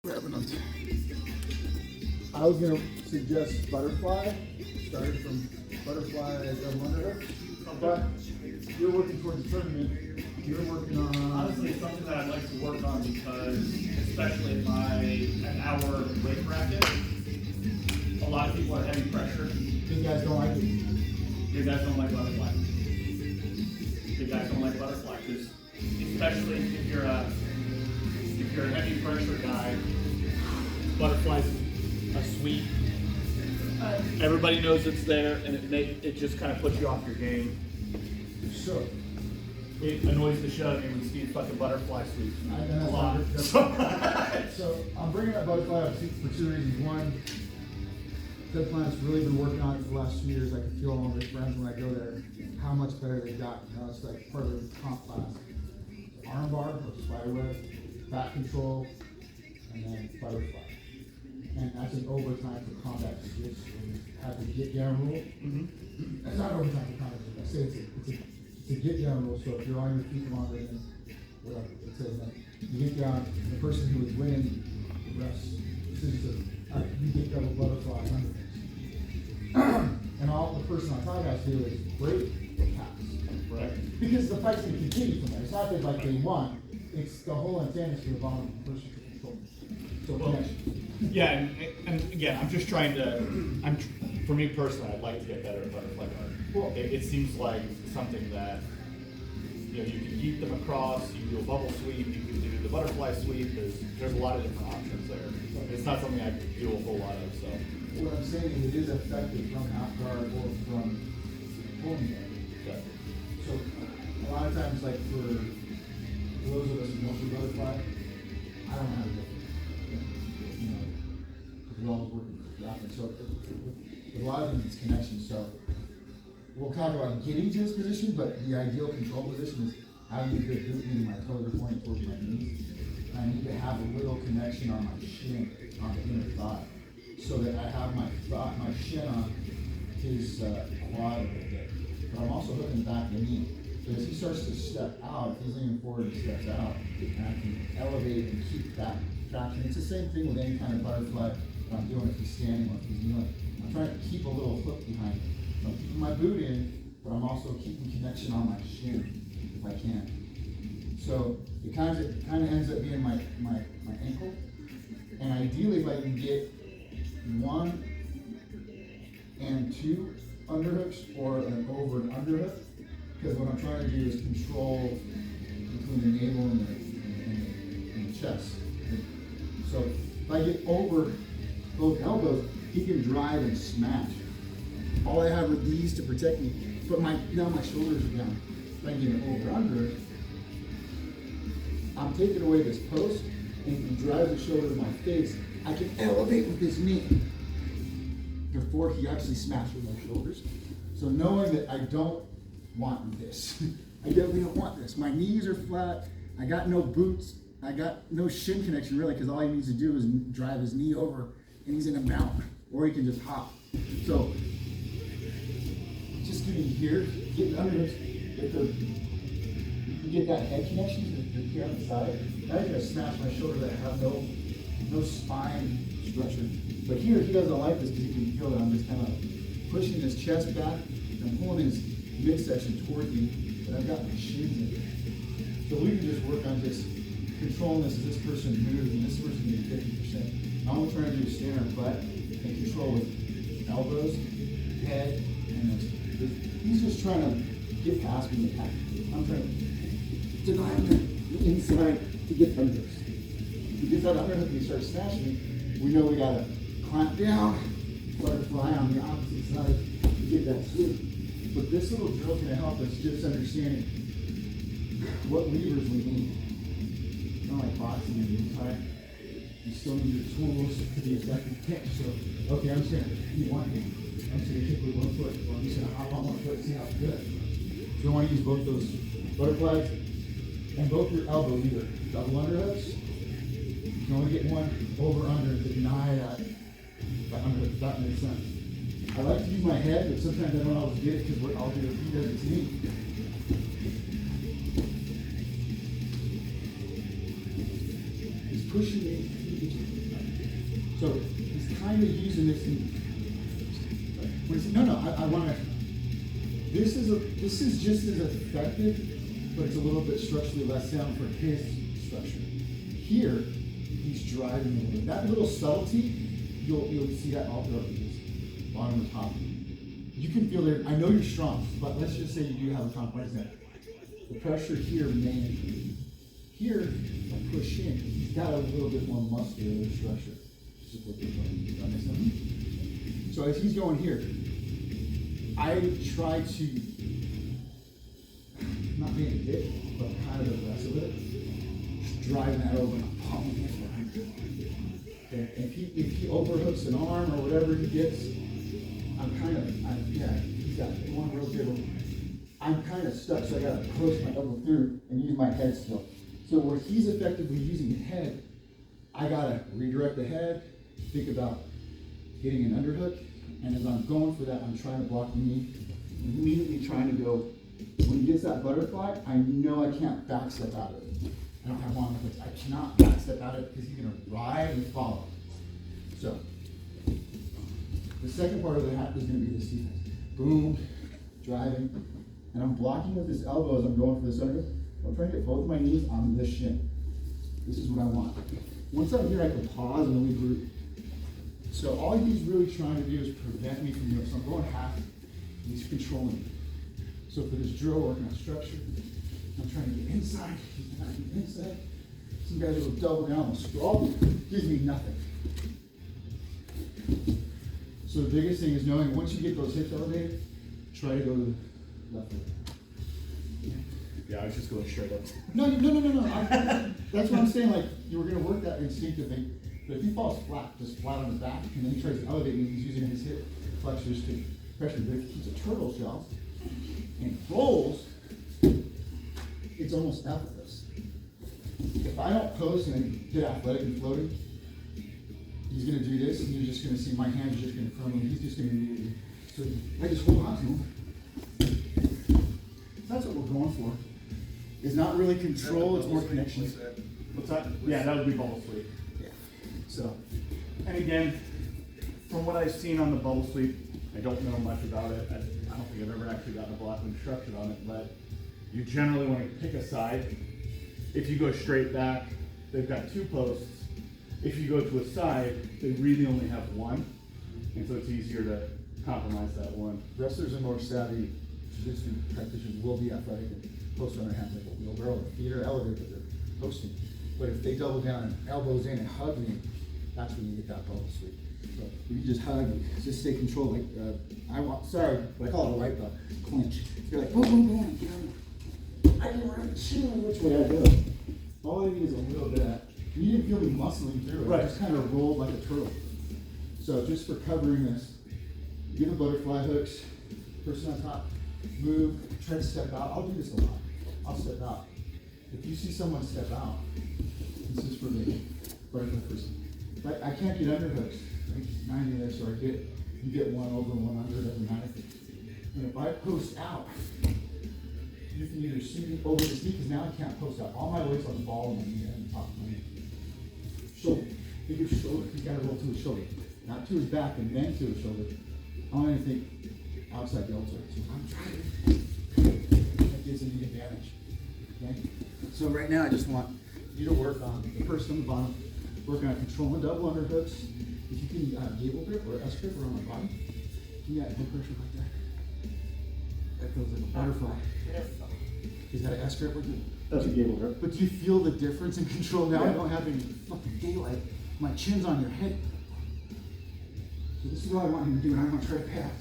Grabbing them. I was gonna suggest butterfly, starting from butterfly double underhook. But you're working towards a tournament. You're working on. Honestly, it's something that I'd like to work on because, especially in an hour weight bracket, a lot of people are heavy pressure. Big guys don't like it. Big guys don't like butterfly. Big guys don't like butterfly because, especially if you're a heavy pressure guy, butterfly's a sweep. Everybody knows it's there, and it just kind of puts you off your game. So, It annoys the shit out of me when Steve fucking butterfly sweeps a lot. So I'm bringing up butterfly up for two reasons. One, Dead Planet's really been working on it for the last 2 years. I can feel all their friends when I go there how much better they've gotten. You know, it's like part of the comp class. Armbar or spiderweb, back control, and then butterfly. And that's an overtime for combat jiu-jitsu. When you have the get down rule. Mm-hmm. It's not overtime for combat jiu-jitsu. I say it's a get down rule. So if you're on your feet longer than whatever it says, then you get down. The person who is winning the refs says, all right, you get double butterfly under this. And all the person on top has to do is break or pass. Right. Because the fight's going to continue from there. It's not that like they won. It's the whole intent is for the bottom person to control. So Yeah, and again, I'm just trying to. For me personally, I'd like to get better at butterfly guard. Well, It seems like something that you can keep them across. You can do a bubble sweep. You can do the butterfly sweep. There's a lot of different options there. It's not something I do a whole lot of. So what I'm saying is it is effective from half guard or from pulling guard. yeah. So a lot of times, like for those of us who don't do butterfly, I don't have it. You know, because we're always working for grappling. So a lot of it's connection. So we'll talk about getting to this position, but the ideal control position is having a good boot meaning my toes are pointing towards my knees. I need to have a little connection on my shin, on the inner thigh, so that I have my shin on his quad a little bit. But I'm also hooking back the knee. So as he starts to step out, if he's leaning forward and steps out, and I can elevate and keep that traction. It's the same thing with any kind of butterfly that I'm doing if he's standing or if he's kneeling. I'm trying to keep a little hook behind it. So I'm keeping my boot in, but I'm also keeping connection on my shin if I can. So it kind of ends up being my ankle. And ideally, if I can get 1 and 2 underhooks or an over and underhook, because what I'm trying to do is control between the navel and the chest. So if I get over both elbows, he can drive and smash. All I have are these to protect me, but now my shoulders are down. If I get an over under, I'm taking away this post, and if he drives the shoulder to my face, I can elevate with his knee before he actually smashes my shoulders. So knowing that I don't want this, I definitely don't want this. My knees are flat. I got no boots. I got no shin connection really, because all he needs to do is drive his knee over, and he's in a mount, or he can just hop. So just getting here, getting under this, you get that head connection to here on the side. Now you're gonna smash my shoulder that I have no spine structure. But here he doesn't like this because he can feel that I'm just kind of pushing his chest back and pulling his midsection toward me, but I've got my shins in. So we can just work on just controlling this as this person moves, and this person can do 50%. All I'm trying to do is stand our butt and control with elbows, head, and this. He's just trying to get past me. I'm trying to deny him the inside to get unders. If he gets that underhook and he starts smashing me, we know we gotta clamp down, butterfly on the opposite side to get that sweep. But this little drill is gonna help us just understanding what levers we need. Not like boxing and knee tie. You still need your tools to be effective catch. So, okay, I'm just gonna keep one hand. I'm just gonna kick with one foot. Well, I'm just gonna hop on one foot and see how it's good. So you wanna use both those butterflies and both your elbows, either double underhooks. You can only get one over under to deny that underhook, if that makes sense. I like to use my head, but sometimes I don't always get it because what I'll do if he does it to me. He's pushing me. So he's kind of using this in, when he's, no, I want to, this is just as effective, but it's a little bit structurally less sound for his structure. Here, he's driving a little bit. That little subtlety, you'll see that all throughout this, bottom and top. You can feel it. I know you're strong, but let's just say you do have a complex neck. The pressure here may, here, if I push in, he's got a little bit more muscular structure. Just what they're doing. Does that make sense? So as he's going here, I try to not make it hit, but kind of the rest of it. Just driving that over and pummeling it behind him. Okay, and if he overhooks an arm or whatever he gets, he's got one real good one. I'm kind of stuck, so I gotta push my elbow through and use my head still. So where he's effectively using the head, I gotta redirect the head, think about hitting an underhook, and as I'm going for that, I'm trying to block the knee, immediately trying to go, when he gets that butterfly, I know I can't backstep out of it. I don't have long hooks. I cannot backstep out of it because he's gonna ride and follow. So, the second part of that is gonna be this defense. Boom, driving, and I'm blocking with this elbow as I'm going for this underhook. I'm trying to get both of my knees on this shin. This is what I want. Once I'm here, I can pause and regroup. So all he's really trying to do is prevent me from doing. So I'm going half, and he's controlling me. So for this drill, working on structure, I'm trying to get inside. He's not getting inside. Some guys will double down and scroll. Gives me nothing. So the biggest thing is knowing once you get those hips elevated, try to go to the left leg. Yeah, I was just going straight up. No. That's what I'm saying. Like you were gonna work that instinctively, but if he falls flat, just flat on his back, and then he tries to elevate me, he's using his hip flexors to pressure. But if he keeps a turtle shell and rolls, it's almost effortless. If I don't post and get athletic and floating, he's gonna do this, and you're just gonna see my hands are just gonna firmly. He's just gonna immediately. So I just hold on to him. That's what we're going for. It's not really control, it's more connection. What's that? Yeah, that would be bubble sweep. Yeah. So, And again, from what I've seen on the bubble sweep, I don't know much about it. I don't think I've ever actually gotten a block instruction on it, but you generally want to pick a side. If you go straight back, they've got two posts. If you go to a side, they really only have one. And so it's easier to compromise that one. wrestlers are more savvy. Jiu-jitsu practitioners will be athletic and post on their hands like a wheelbarrow. Their feet are elevated, but they're posting. But if they double down and elbows in and hug me, that's when you get that bubble sweep. So if you just hug, just stay controlled. Like I call it a right butt clinch. You're like boom, boom, boom. You know, I didn't really choose which way I go. All I need is a little bit of that. You didn't feel me muscling through it. Right. I just kind of rolled like a turtle. So just for covering this, give the butterfly hooks, person on top, move, try to step out. I'll do this a lot. I'll step out. If you see someone step out, this is for the butterfly person. But I can't get underhooks. Right? 90 of this, or you get one over, one under, doesn't matter. And if I post out, you can either see me over this knee, because now I can't post out. All my weight's on the ball and my knee and the top of my knee. Shoulder. Think of shoulder. He's got to roll to his shoulder. Not to his back and then to his shoulder. I want to think outside the altar. So I'm trying. That gives him the advantage. Okay? So right now I just want you to work on the person on the bottom, working on controlling double underhooks. If you can gable grip or S grip around my body, give me that head pressure like that. That feels like a butterfly. Is that an S grip with you? That's a gable grip. But do you feel the difference in control now? I don't have any fucking daylight. My chin's on your head. So this is what I want him to do, and I'm going to try to pass.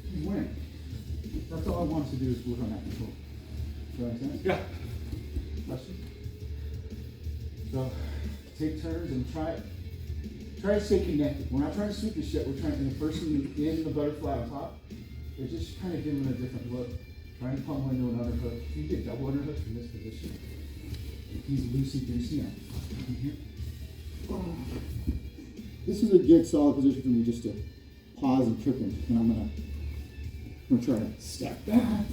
He's winning. That's all I want to do is work on that control. Does that make sense? Yeah. Question? So, take turns and try to stay connected. We're not trying to sweep the shit. We're trying, and the person in the butterfly on top, they're just kind of giving a different look. Trying to pummel into an underhook. If you get double underhooks from this position, he's loosey-goosey on here. This is a good solid position for me just to pause and trip him. And I'm gonna try to step back,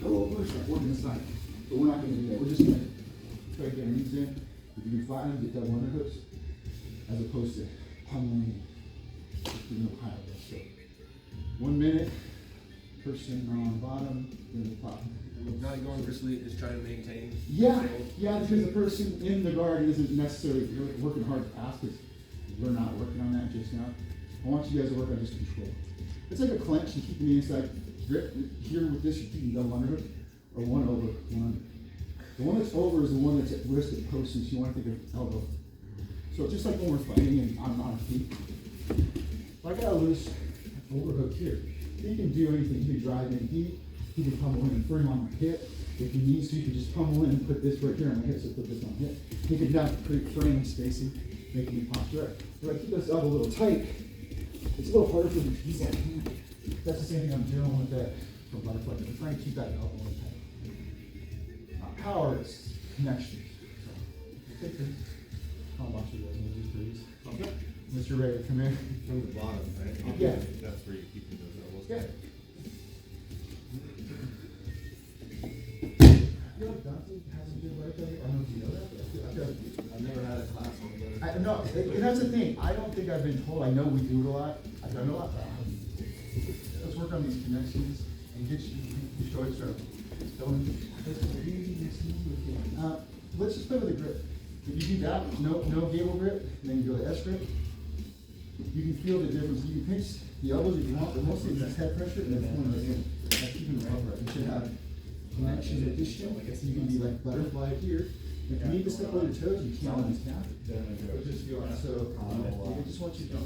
go over, start working this side. But we're not gonna do that. We're just gonna try to get our knees in If you can flatten them, get double underhooks, as opposed to pummeling, doing a pile of so 1 minute, person on bottom, then the top. Not going bristly is trying to maintain. Yeah, because the person in the guard isn't necessarily working hard to pass, because we're not working on that just now. I want you guys to work on just control. It's like a clench, you keep the knee inside, grip here with this, you're keeping double underhook, or one over, one under. The one that's over is the one that's at wrist at post, so you want to think of elbow. So just like when we're fighting and I'm on feet, if I got a loose overhook here, he can do anything. He can drive in heat, he can pummel in and frame on my hip. If he needs to, he can just pummel in and put this right here on my hip, so put this on hip. He can now create framing spacing, making me posture up. If I keep this elbow a little tight, it's a little harder for me to use that hand. That's the same thing I'm doing with that for butterfly. I'm trying to keep that elbow tight. Power is connection. So, take this. I'll watch you guys move these trees. Okay. Mr. Ray, come in. From the bottom, right? Yeah. That's where you're keeping those elbows. Yeah. I feel like Dante has a good right there. I don't know if you know that, but I feel like I've never had a class on that. I know, and that's the thing. I don't think I've been told. I know we do it a lot. I've done it a lot. But let's work on these connections and get you choice from. Let's just play with the grip. If you do that, no gable grip, then you go to S grip. You can feel the difference. You can pinch the elbows if you want, but mostly it's head pressure and then pulling it in. Like keeping it upright. You should have connections with this shit. So you can be like butterfly here. If you need to step on your toes, you can't on this calf. But just feel it. So I just want you to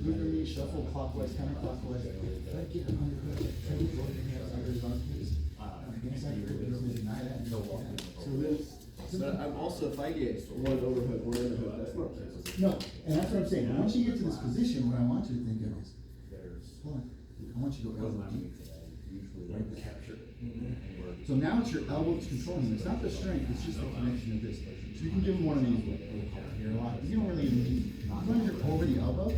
move your knees, shuffle clockwise, counterclockwise. Try to get under hook. Try to roll your hands under his arms. Inside grip is deny that. So this. But I'm also, if I get one overhook, one underhook, that's not. No, and that's what I'm saying. Once you get to this position, what I want you to think of is, hold on, I want you to go elbow deep. So now it's your elbow that's controlling. It's not the strength, it's just the connection of this. So you can give him one of these here a lot. You don't really need, as long as you're over the elbow,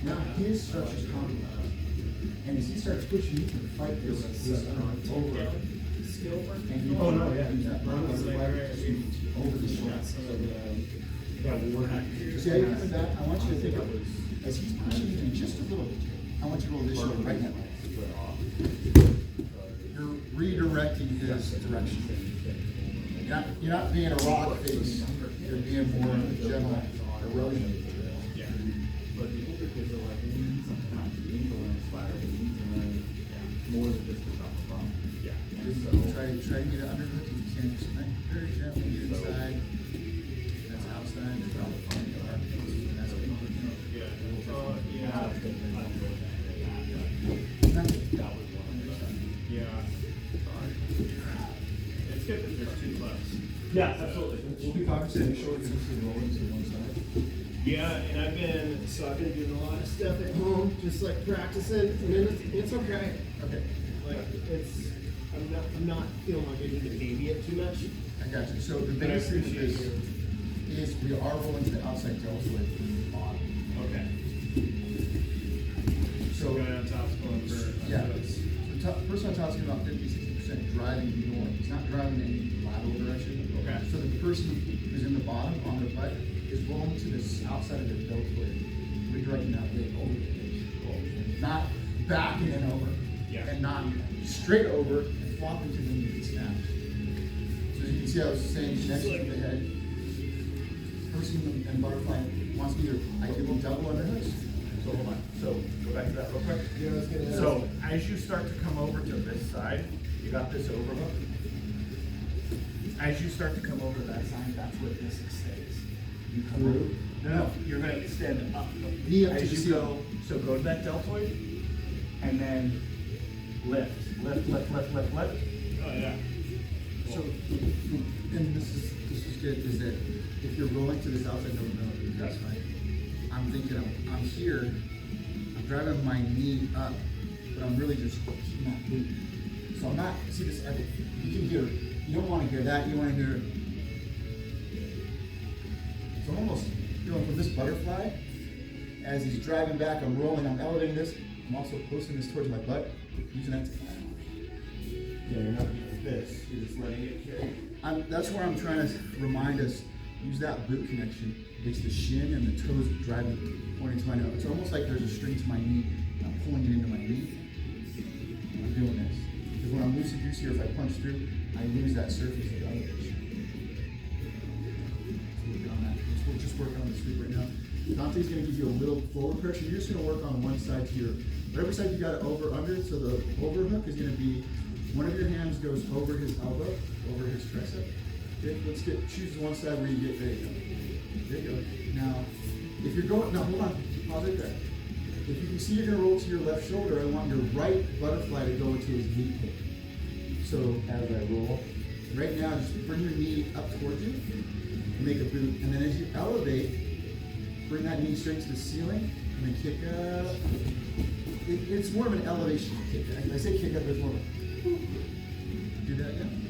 now his structure's compromised. And as he starts pushing, you can fight this over. And you Oh, no, yeah. Over the shoulder. Yeah, we're not. See how you're coming back? I want you to think of, as he's pushing you just a little bit, I want you to roll this shoulder right now. You're redirecting his direction. You're not being a rock face, you're being more gentle erosion. Yeah. But the older kids are like, we need some time. We need to learn splatter. We need to learn more than just the top of the Yeah. Try to get it under hook if you can. Just very gently inside. That's outside. That's out the front yard. That's what you do. Yeah. It's good that there's two clubs. Yeah, absolutely. We'll be compensating short since we're rolling to one side. Yeah, and I've been doing a lot of stuff at home, just like practicing, and it's okay. Okay. Like I'm not feeling like I need to baby it too much. I got you. So the biggest thing with this is we are rolling to the outside deltoid on. okay. So Guy on top's going for yeah, the top, person on top is about 50-60% driving north. He's not driving in any lateral direction. Okay. So the person who's in the bottom on their butt is rolling to this outside of their deltoid, redirecting that weight over the leg. Not backing it over. Yeah. And not straight over and flopping to the knee and snap. So as you can see, I was saying connection to the head. Person and butterfly wants me to, I give them double underhooks. So hold on, so go back to that real quick. Yeah, I was gonna ask. So as you start to come over to this side, you got this overhook. As you start to come over to that side, that's where this stays. You come Through? No, you're gonna extend up. Knee up to As the you ceiling. go, so go to that deltoid, and then lift. Oh, yeah. So, and this is good, is that if you're rolling to this outside, no, that's right. I'm thinking I'm here, I'm driving my knee up, but I'm really just keeping that boot. So I'm not, see this, you can hear, you don't want to hear that, you want to hear, so I'm almost feeling from this butterfly, as he's driving back, I'm rolling, I'm elevating this, I'm also posting this towards my butt, using that to climb. Yeah, you're not doing this, you're just letting it carry. That's where I'm trying to remind us, use that boot connection, makes the shin and the toes driving, pointing to my nose. It's almost like there's a string to my knee, and I'm pulling it into my knee. I'm doing this. Because when I'm loosey-goosey or if I punch through, I lose that surface of elevation. Let's work on that. We're just working on the sweep right now. Dante's gonna give you a little forward pressure. You're just gonna work on one side to your, whatever side you got it over, under, so the overhook is gonna be, one of your hands goes over his elbow, over his tricep. Okay, choose one side where you get, there you go. There you go. Now, if you're going, now hold on, pause it there. If you can see you're gonna roll to your left shoulder, I want your right butterfly to go into his knee kick. So as I roll, right now, just bring your knee up towards you, make a boot, and then as you elevate, bring that knee straight to the ceiling, and then kick up. It's more of an elevation kick. I say kick up, it's more of a, do that again.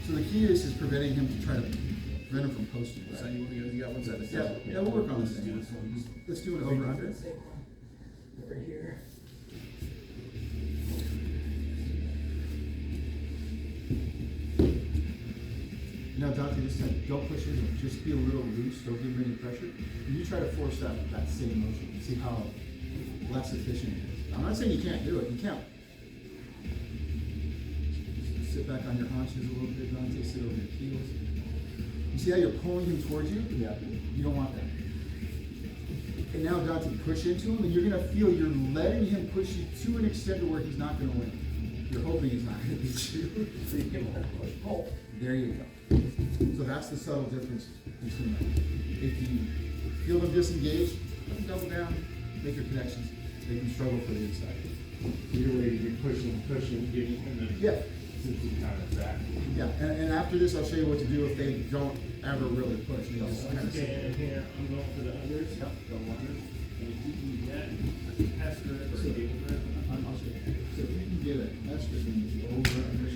So the key is preventing him to try to prevent him from posting. So you got one side of the Yeah, we'll work on this thing. Let's do it over under. Over here. Now, Dante, this time, don't push into him. Just be a little loose. Don't give him any pressure. And you try to force that same motion. See how less efficient it is. I'm not saying you can't do it. You can't. Sit back on your haunches a little bit, Dante. Sit over your heels. You see how you're pulling him towards you? Yeah. You don't want that. And now, Dante, push into him, and you're going to feel you're letting him push you to an extent to where he's not going to win. You're hoping he's not going to beat you. So you can push, pull. There you go. So that's the subtle difference between them. If you feel them disengaged, double down, make your connections, make them struggle for the inside. Either way, you're pushing, getting, and then Yeah. since you kind of back. Yeah, and after this, I'll show you what to do if they don't ever really push. They just kind of Okay, sit. and here, I'm going for the unders. Yep, go under. And if you can get a test grip or a game grip, I'll show you. So if you can get a extra thing, over, under,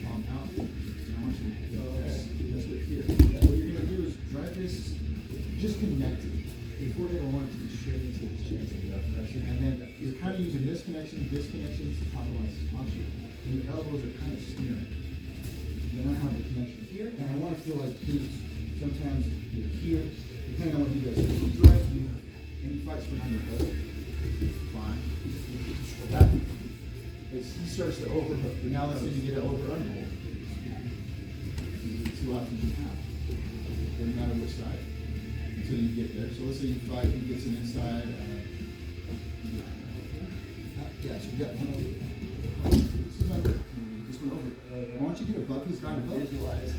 palm out, and I want you to do this with here. What you're gonna do is drive this, just connect it. Before they want it to be straight into this chest. And then you're kind of using this connection to compromise posture. And your elbows are kind of steering. Then I have the connection here, and I want to feel like this. Sometimes you're here, depending on what you guys do. If you drive you, and he fights for under both, fine. That, he starts to overhook. But now let's say you get an over under. These are the two options you have. Doesn't matter which side. Until you get there. So let's say you fight, he gets an inside. Yeah, so you got one over. This is under. This one over. Why don't you get above his guard above? Visualize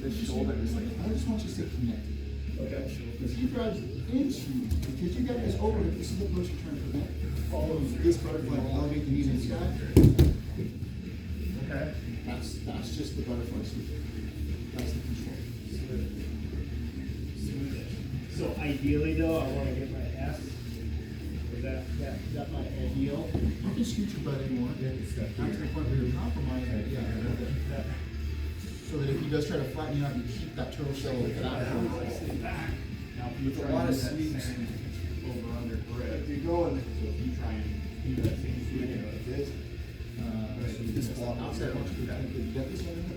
the shoulder is like. I just want you to stay connected. Okay. Because he drives into, because you got this overhook, this is the push you're trying to prevent. Follow this butterfly, elevate the knees in the sky. Okay. That's just the butterfly sweep. That's the control. so ideally though, I wanna get my S. Is that my ideal? You can scoot your butt anymore. Not to the point where you're compromised, but yeah. So that if he does try to flatten you out, you keep that turtle shell like that. Now, if you With a try lot and of do that sweeps. same over under grip, If you're going, so if you try and do that same sweep, like this. So you just walk outside, I want you to get this one in the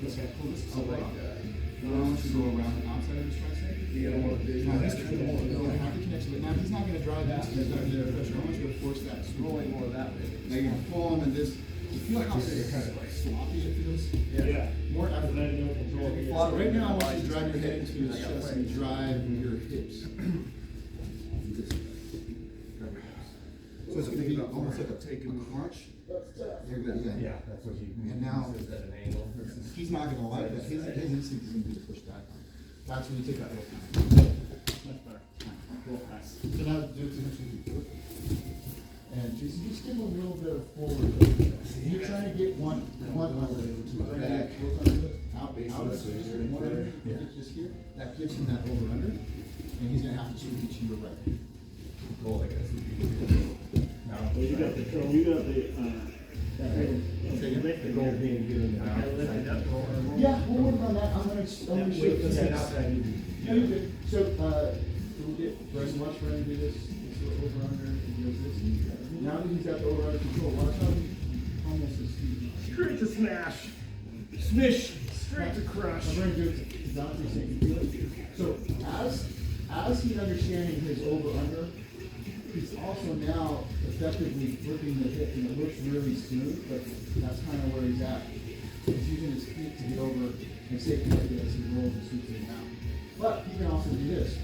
This guy, pull this So like, I want you to go around the outside of his tricep. you got more vision. Now, he's trying to have the connection, but now he's not gonna drive that, he's not gonna pressure, I want you to force that. Rolling more that way. Now you're gonna pull him and this, you feel how kind of like sloppy it feels? Yeah. More effort. But I have no control here. So right now, I want you to drive your head into his chest and drive your hips. This way. Drive your hips. So it's gonna be almost like a crunch. There you go, yeah. Yeah, that's what you. And now, Is that an angle? he's not gonna like that, his instinct is gonna be to push back. That's when you take that little time. Much better. Nice. So now do it to him. And Jason, just give him a little bit of forward. You're trying to get one level to it. Back. Out, one under, just here. That gives him that over under, and he's gonna have to sweep it to your right. Oh, I guess. Well, you got the, The goal being getting it out. Yeah, we'll work on that. I'm gonna show you. No, you're good. So, we'll get, Bryson, watch Brian do this little over under, and he does this. Now that he's got the over under control, watch how he almost is. Straight to smash. Smish. Straight to crush. I'm gonna do it to Dante so you can feel it. So as he's understanding his over-under, he's also now effectively flipping the hip, and it looks really smooth, but that's kind of where he's at. He's using his feet to get over and safety like this, he rolls and sweeps it out. But he can also do this.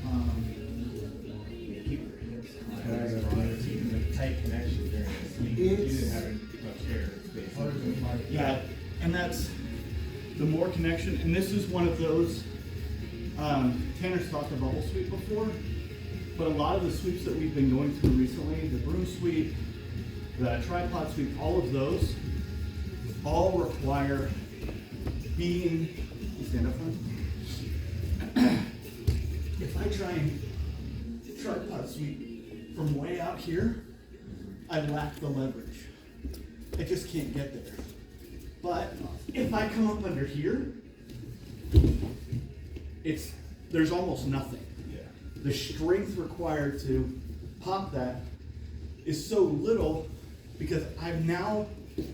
Keeping the tight connection there. You didn't have much hair space. Yeah, and that's the more connection, and this is one of those, Tanner's talked a bubble sweep before, but a lot of the sweeps that we've been going through recently, the broom sweep, the tripod sweep, all of those, all require being, stand up for me. If I try and tripod sweep from way out here, I lack the leverage. I just can't get there. But if I come up under here, there's almost nothing. Yeah. The strength required to pop that is so little because I've now,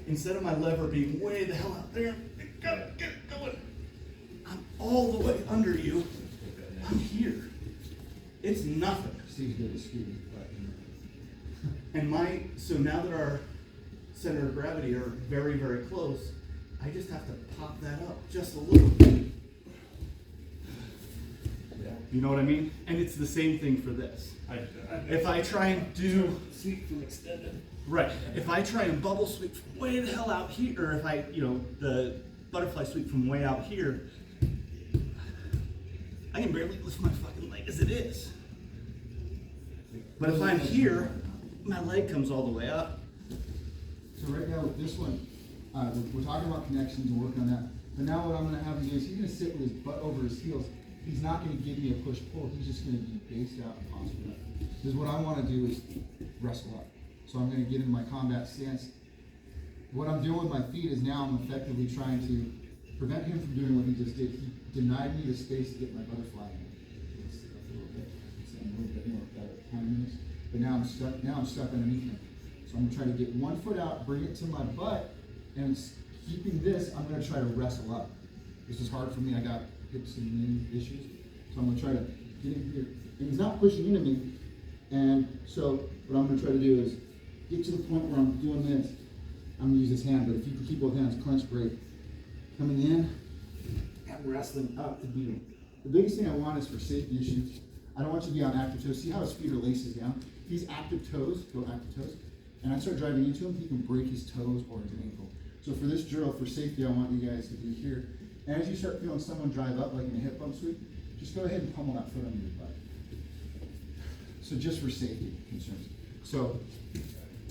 instead of my lever being way the hell out there, gotta get it going. I'm all the way under you. I'm here. It's nothing. Steve's good at speed. And so now that our center of gravity are very, very close, I just have to pop that up just a little bit. Yeah. You know what I mean? And it's the same thing for this. If I try and do, Sweep from extended. right, if I try and bubble sweep from way the hell out here, or if I, the butterfly sweep from way out here, I can barely lift my fucking leg as it is. But if I'm here, my leg comes all the way up. So right now with this one, we're talking about connections and working on that. But now what I'm gonna have him do is he's gonna sit with his butt over his heels. He's not gonna give me a push-pull, he's just gonna be based out and postured up. Because what I wanna do is wrestle up. So I'm gonna get in my combat stance. What I'm doing with my feet is now I'm effectively trying to prevent him from doing what he just did. He denied me the space to get my butterfly in. Let's sit up a little bit. So I'm a little bit more better at timing this. But now I'm stuck underneath him. So I'm gonna try to get 1 foot out, bring it to my butt, and keeping this, I'm gonna try to wrestle up. This is hard for me, I got hips and knee issues. So I'm gonna try to get in here. And he's not pushing into me. And so what I'm gonna try to do is get to the point where I'm doing this. I'm gonna use this hand, but if you can keep both hands clenched, great. Coming in and wrestling up to beat him. The biggest thing I want is for safety issues. I don't want you to be on active toes. See how his feet are laces down? He's active toes, go active toes. And I start driving into him, he can break his toes or his ankle. So for this drill, for safety, I want you guys to be here. And as you start feeling someone drive up, like in a hip bump sweep, just go ahead and pummel that foot under your butt. So just for safety concerns. So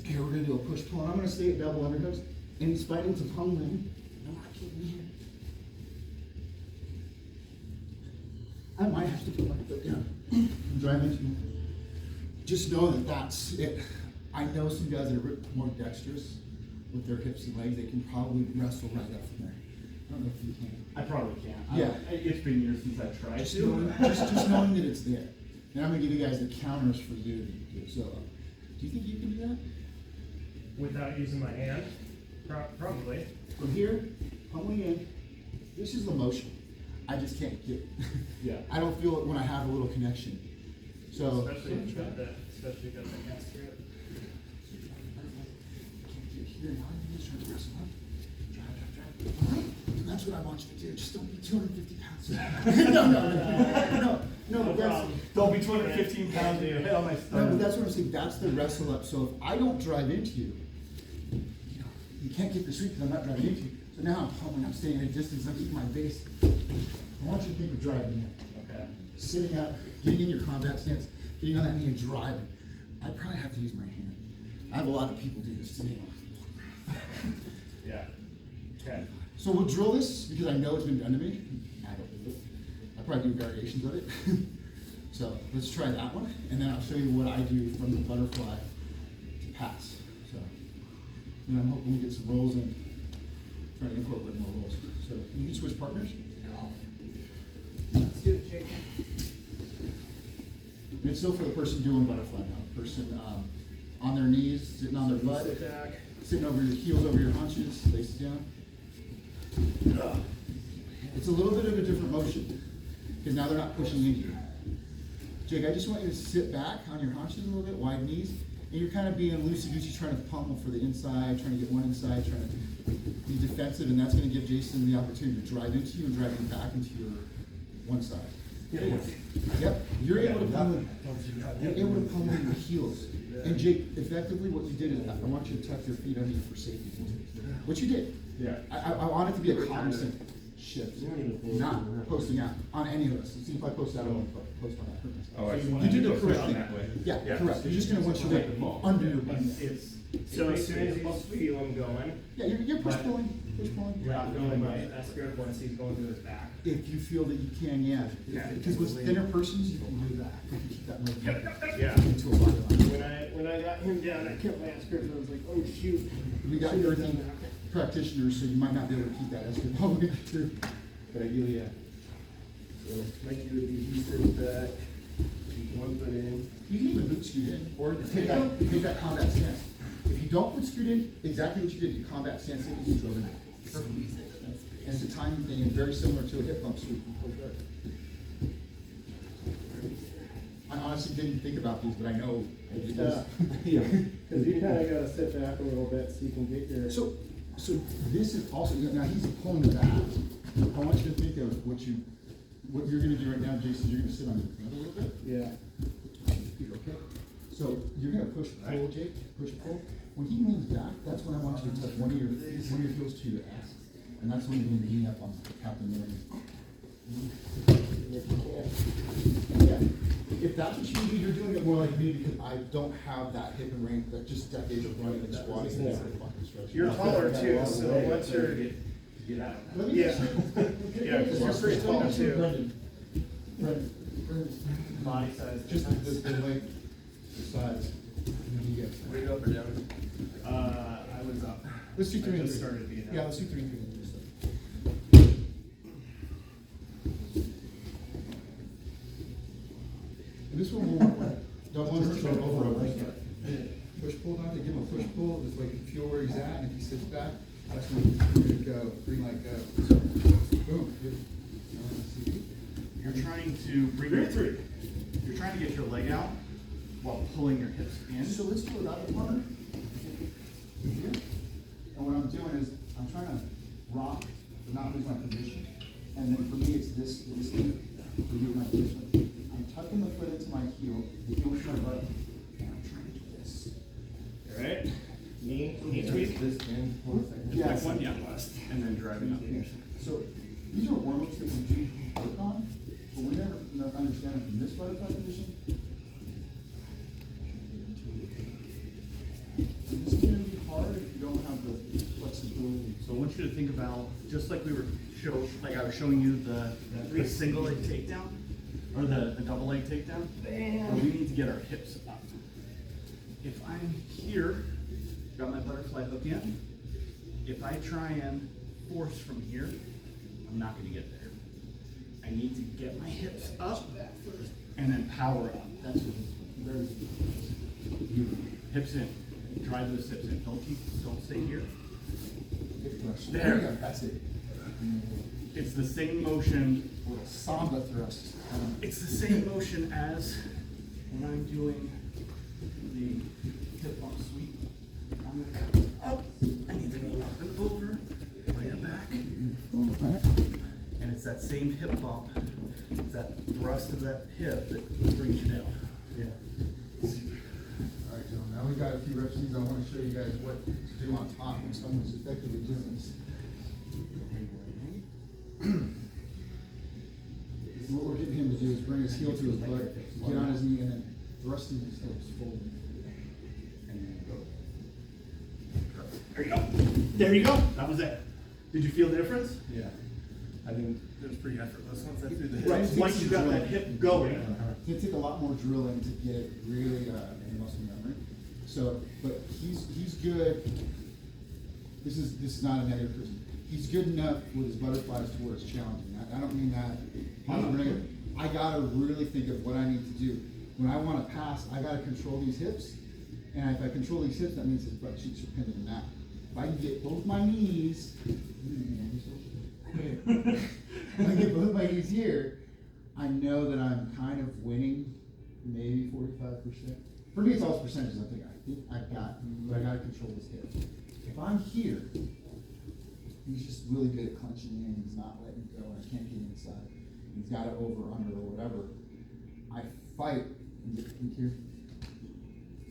here we're gonna do a push pull, and I'm gonna stay at double underhooks, and he's fighting to pummel him. No, I can't be here. I might have to put my foot down and drive into him. Just know that that's it. I know some guys that are more dexterous with their hips and legs, they can probably wrestle right up from there. I don't know if you can. I probably can't. Yeah. It's been years since I've tried Just to. knowing that it's there. And I'm gonna give you guys the counters for you to do. So, do you think you can do that? Without using my hand? Probably. From here, pummeling in, this is the motion. I just can't get it. Yeah. I don't feel it when I have a little connection. So, Especially if you got that gas grip. can't get here. Now I'm just trying to wrestle up. Drive. And that's what I want you to do. Just don't be 250 pounds. No, but that's, Don't be 215 pounds and your head on my no, but stomach. that's what I'm saying. That's the wrestle up. So if I don't drive into you, you can't get the sweep because I'm not driving into you. So now I'm pummeling. I'm staying at a distance. I'm keeping my base. I want you to think of driving in. Okay. Sitting up, getting in your combat stance, getting on that knee and driving. I probably have to use my hand. I have a lot of people do this today. Yeah. Okay. So we'll drill this because I know it's been done to me. I don't do it. I probably do variations of it. So let's try that one, and then I'll show you what I do from the butterfly to pass. So, and I'm hoping we get some rolls in. Try to incorporate more rolls. So you can switch partners. Let's do it, Jake. And it's still for the person doing butterfly now. The person on their knees, sitting on their butt, Sit back. sitting over your heels over your haunches, face down. It's a little bit of a different motion, because now they're not pushing into you. Jake, I just want you to sit back on your haunches a little bit, wide knees, and you're kind of being loosey-goosey, trying to pummel for the inside, trying to get one inside, trying to be defensive, and that's gonna give Jason the opportunity to drive into you and drive you back into your one side. Yep, you're able to pummel, your heels. And Jake, effectively what you did is, I want you to tuck your feet under you for safety. What you did. Yeah. I want it to be a cognizant shift, not posting out on any of us. See if I post out, I won't post on that. Oh, I see. You did the Go correct down thing. that way. Yeah, Yeah. correct. You're just gonna want your weight under your butt. So as soon as you feel him going, Yeah, you're push pulling, push pulling. you're not going by S grip once he's going to his back. If you feel that you can, yeah. Because with thinner persons, you can do that. You can keep that movement Yeah. into a body line. When I got him down, I kept my S grip and I was like, oh shoot. We got your practitioners, so you might not be able to keep that as good all the way through. But ideally, yeah. So, like you would be, he sits back, keep one foot in. You can even boot scoot in, or take that combat stance. If you don't boot scoot in, exactly what you did, you combat stance in, you drove in. Perfect. And it's a timing thing, and very similar to a hip bump sweep. I honestly didn't think about these, but I know it does. Yeah. Cause you kinda gotta sit back a little bit so you can get your. So this is also, now he's pulling the back. I want you to think of what you're gonna do right now, Jason, you're gonna sit on your front a little bit. Yeah. Okay? So you're gonna push, pull, Jake, push, pull. When he leans back, that's when I want you to touch one of your heels to your ass. And that's when you're gonna lean up on Captain Miller. Yeah. If that's what you do, you're doing it more like me because I don't have that hip and range, that just decades of running and squatting and fucking stretching. You're taller too, so what's your, Let me Yeah. just- Yeah, 'cause you're pretty tall, too. Brendan, Body size. just the length, the size. Were you up or down? I was up. Let's do 3 I and just 3. started being up. Yeah, let's do 3 and 3. And this one will double understroke over overstep. Push pull, not to give him a push pull, just like feel where he's at, and if he sits back, that's when you're gonna go, green light go. Boom. Good. You're trying to bring your you're trying to get your leg out while pulling your hips in. So let's do it out of corner. Here. And what I'm doing is, I'm trying to rock, but not lose my position. And then for me, it's this thing, for you, my position. I'm tucking the foot into my heel, the heel to my butt, and I'm trying to do this. alright? Knee tweak? This and hold a second. Yeah, Like one, yeah, and then driving up. So these are warm-ups that we do work on, but we never understand them from this butterfly position. This is gonna be hard if you don't have the flexibility. So I want you to think about, just like I was showing you the single leg takedown, or the double leg takedown. Where we need to get our hips up. If I'm here, got my butterfly hook in, if I try and force from here, I'm not gonna get there. I need to get my hips up and then power up. That's what it's very hips in. Drive those hips in. Don't stay here. Hip thrust. There. you go, that's it. It's the same motion. Little samba thrust. It's the same motion as when I'm doing the hip bump sweep. I'm gonna go up. I need to go up and over. Lay it back. And it's that same hip bump. It's that thrust of that hip that brings you down. Yeah. All right, John, now we got a few reps of these. I want to show you guys what to do on top when someone's effectively doing this. What we're getting him to do is bring his heel to his butt, get on his knee, and then thrusting his hips forward. And then go. There you go. There you go. That was it. Did you feel the difference? Yeah. I think it was pretty effortless once I threw the hip. Right. Once you got that hip going. It's gonna take a lot more drilling to get it really in muscle memory. So, but he's good. This is not a negative person. He's good enough with his butterflies to where it's challenging. I don't mean that. I gotta really think of what I need to do. When I want to pass, I gotta control these hips. And if I control these hips, that means his butt cheeks are pinned in that. If I can get both my knees, When I get both my knees here, I know that I'm kind of winning, maybe 45%. For me, it's all percentages. I think I've got, but I gotta control his hips. If I'm here, he's just really good at clenching in. He's not letting go. I can't get inside. He's got it over, under, or whatever. I fight and get here.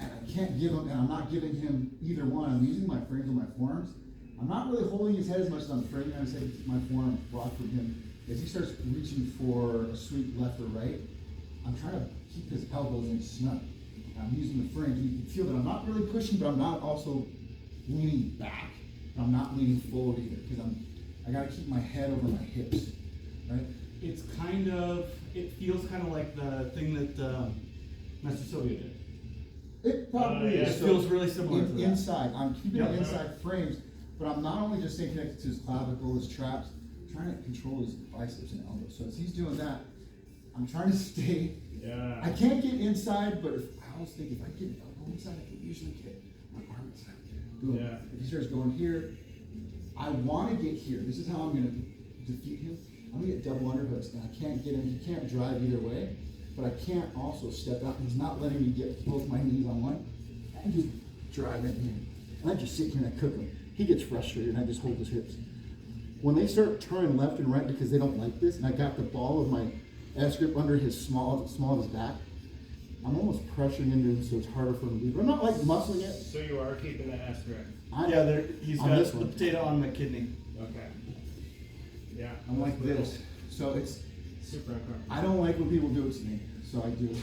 And I can't give him, and I'm not giving him either one. I'm using my frames and my forearms. I'm not really holding his head as much as I'm framing. I'm saying my forearm block from him. As he starts reaching for a sweep left or right, I'm trying to keep his elbows in snug. I'm using the frame. You can feel that I'm not really pushing, but I'm not also leaning back. I'm not leaning forward either, because I gotta keep my head over my hips, right? It feels kind of like the thing that Master Sylvia did. It probably yeah. is. It feels really similar to that. Inside, I'm keeping Yeah. it inside frames, but I'm not only just staying connected to his clavicle, his traps, I'm trying to control his biceps and elbows. So as he's doing that, I'm trying to stay. Yeah. I can't get inside, but I always think if I get an elbow inside, I can usually get my arm inside. Boom. Yeah. If he starts going here, I want to get here. This is how I'm going to defeat him. I'm going to get double underhooks, and I can't get him. He can't drive either way, but I can't also step out. He's not letting me get both my knees on one. I just drive in here. And I just sit here and I cook him. He gets frustrated, and I just hold his hips. When they start turning left and right because they don't like this, and I got the ball of my S grip under his small of his back, I'm almost pressuring into him so it's harder for him to leave. I'm not like muscling it. So you are keeping the S grip. He's on got this the one. potato on the kidney. Okay. Yeah. I'm like this. So it's, Super uncomfortable. I don't like when people do it to me, so I do it.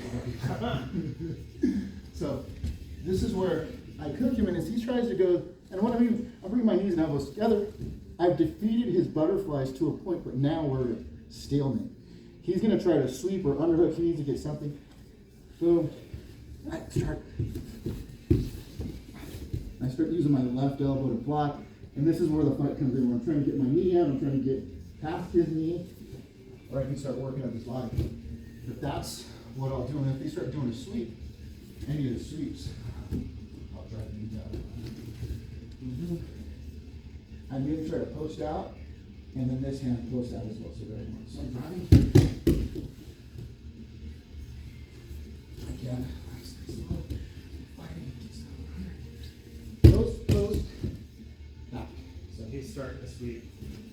So this is where I cook him, and as he tries to go, and what I mean, I bring my knees and elbows together. I've defeated his butterflies to a point, but now we're at stalemate. He's gonna try to sweep or underhook. He needs to get something. So I start using my left elbow to block, and this is where the fight comes in. Where I'm trying to get my knee out, I'm trying to get past his knee, or I can start working up his body. But that's what I'll do. And if they start doing a sweep, any of the sweeps, I'll drive the knee out. I'm going to try to post out, and then this hand post out as well. So very much. So I'm driving. Again, post, back. So he's starting to sweep.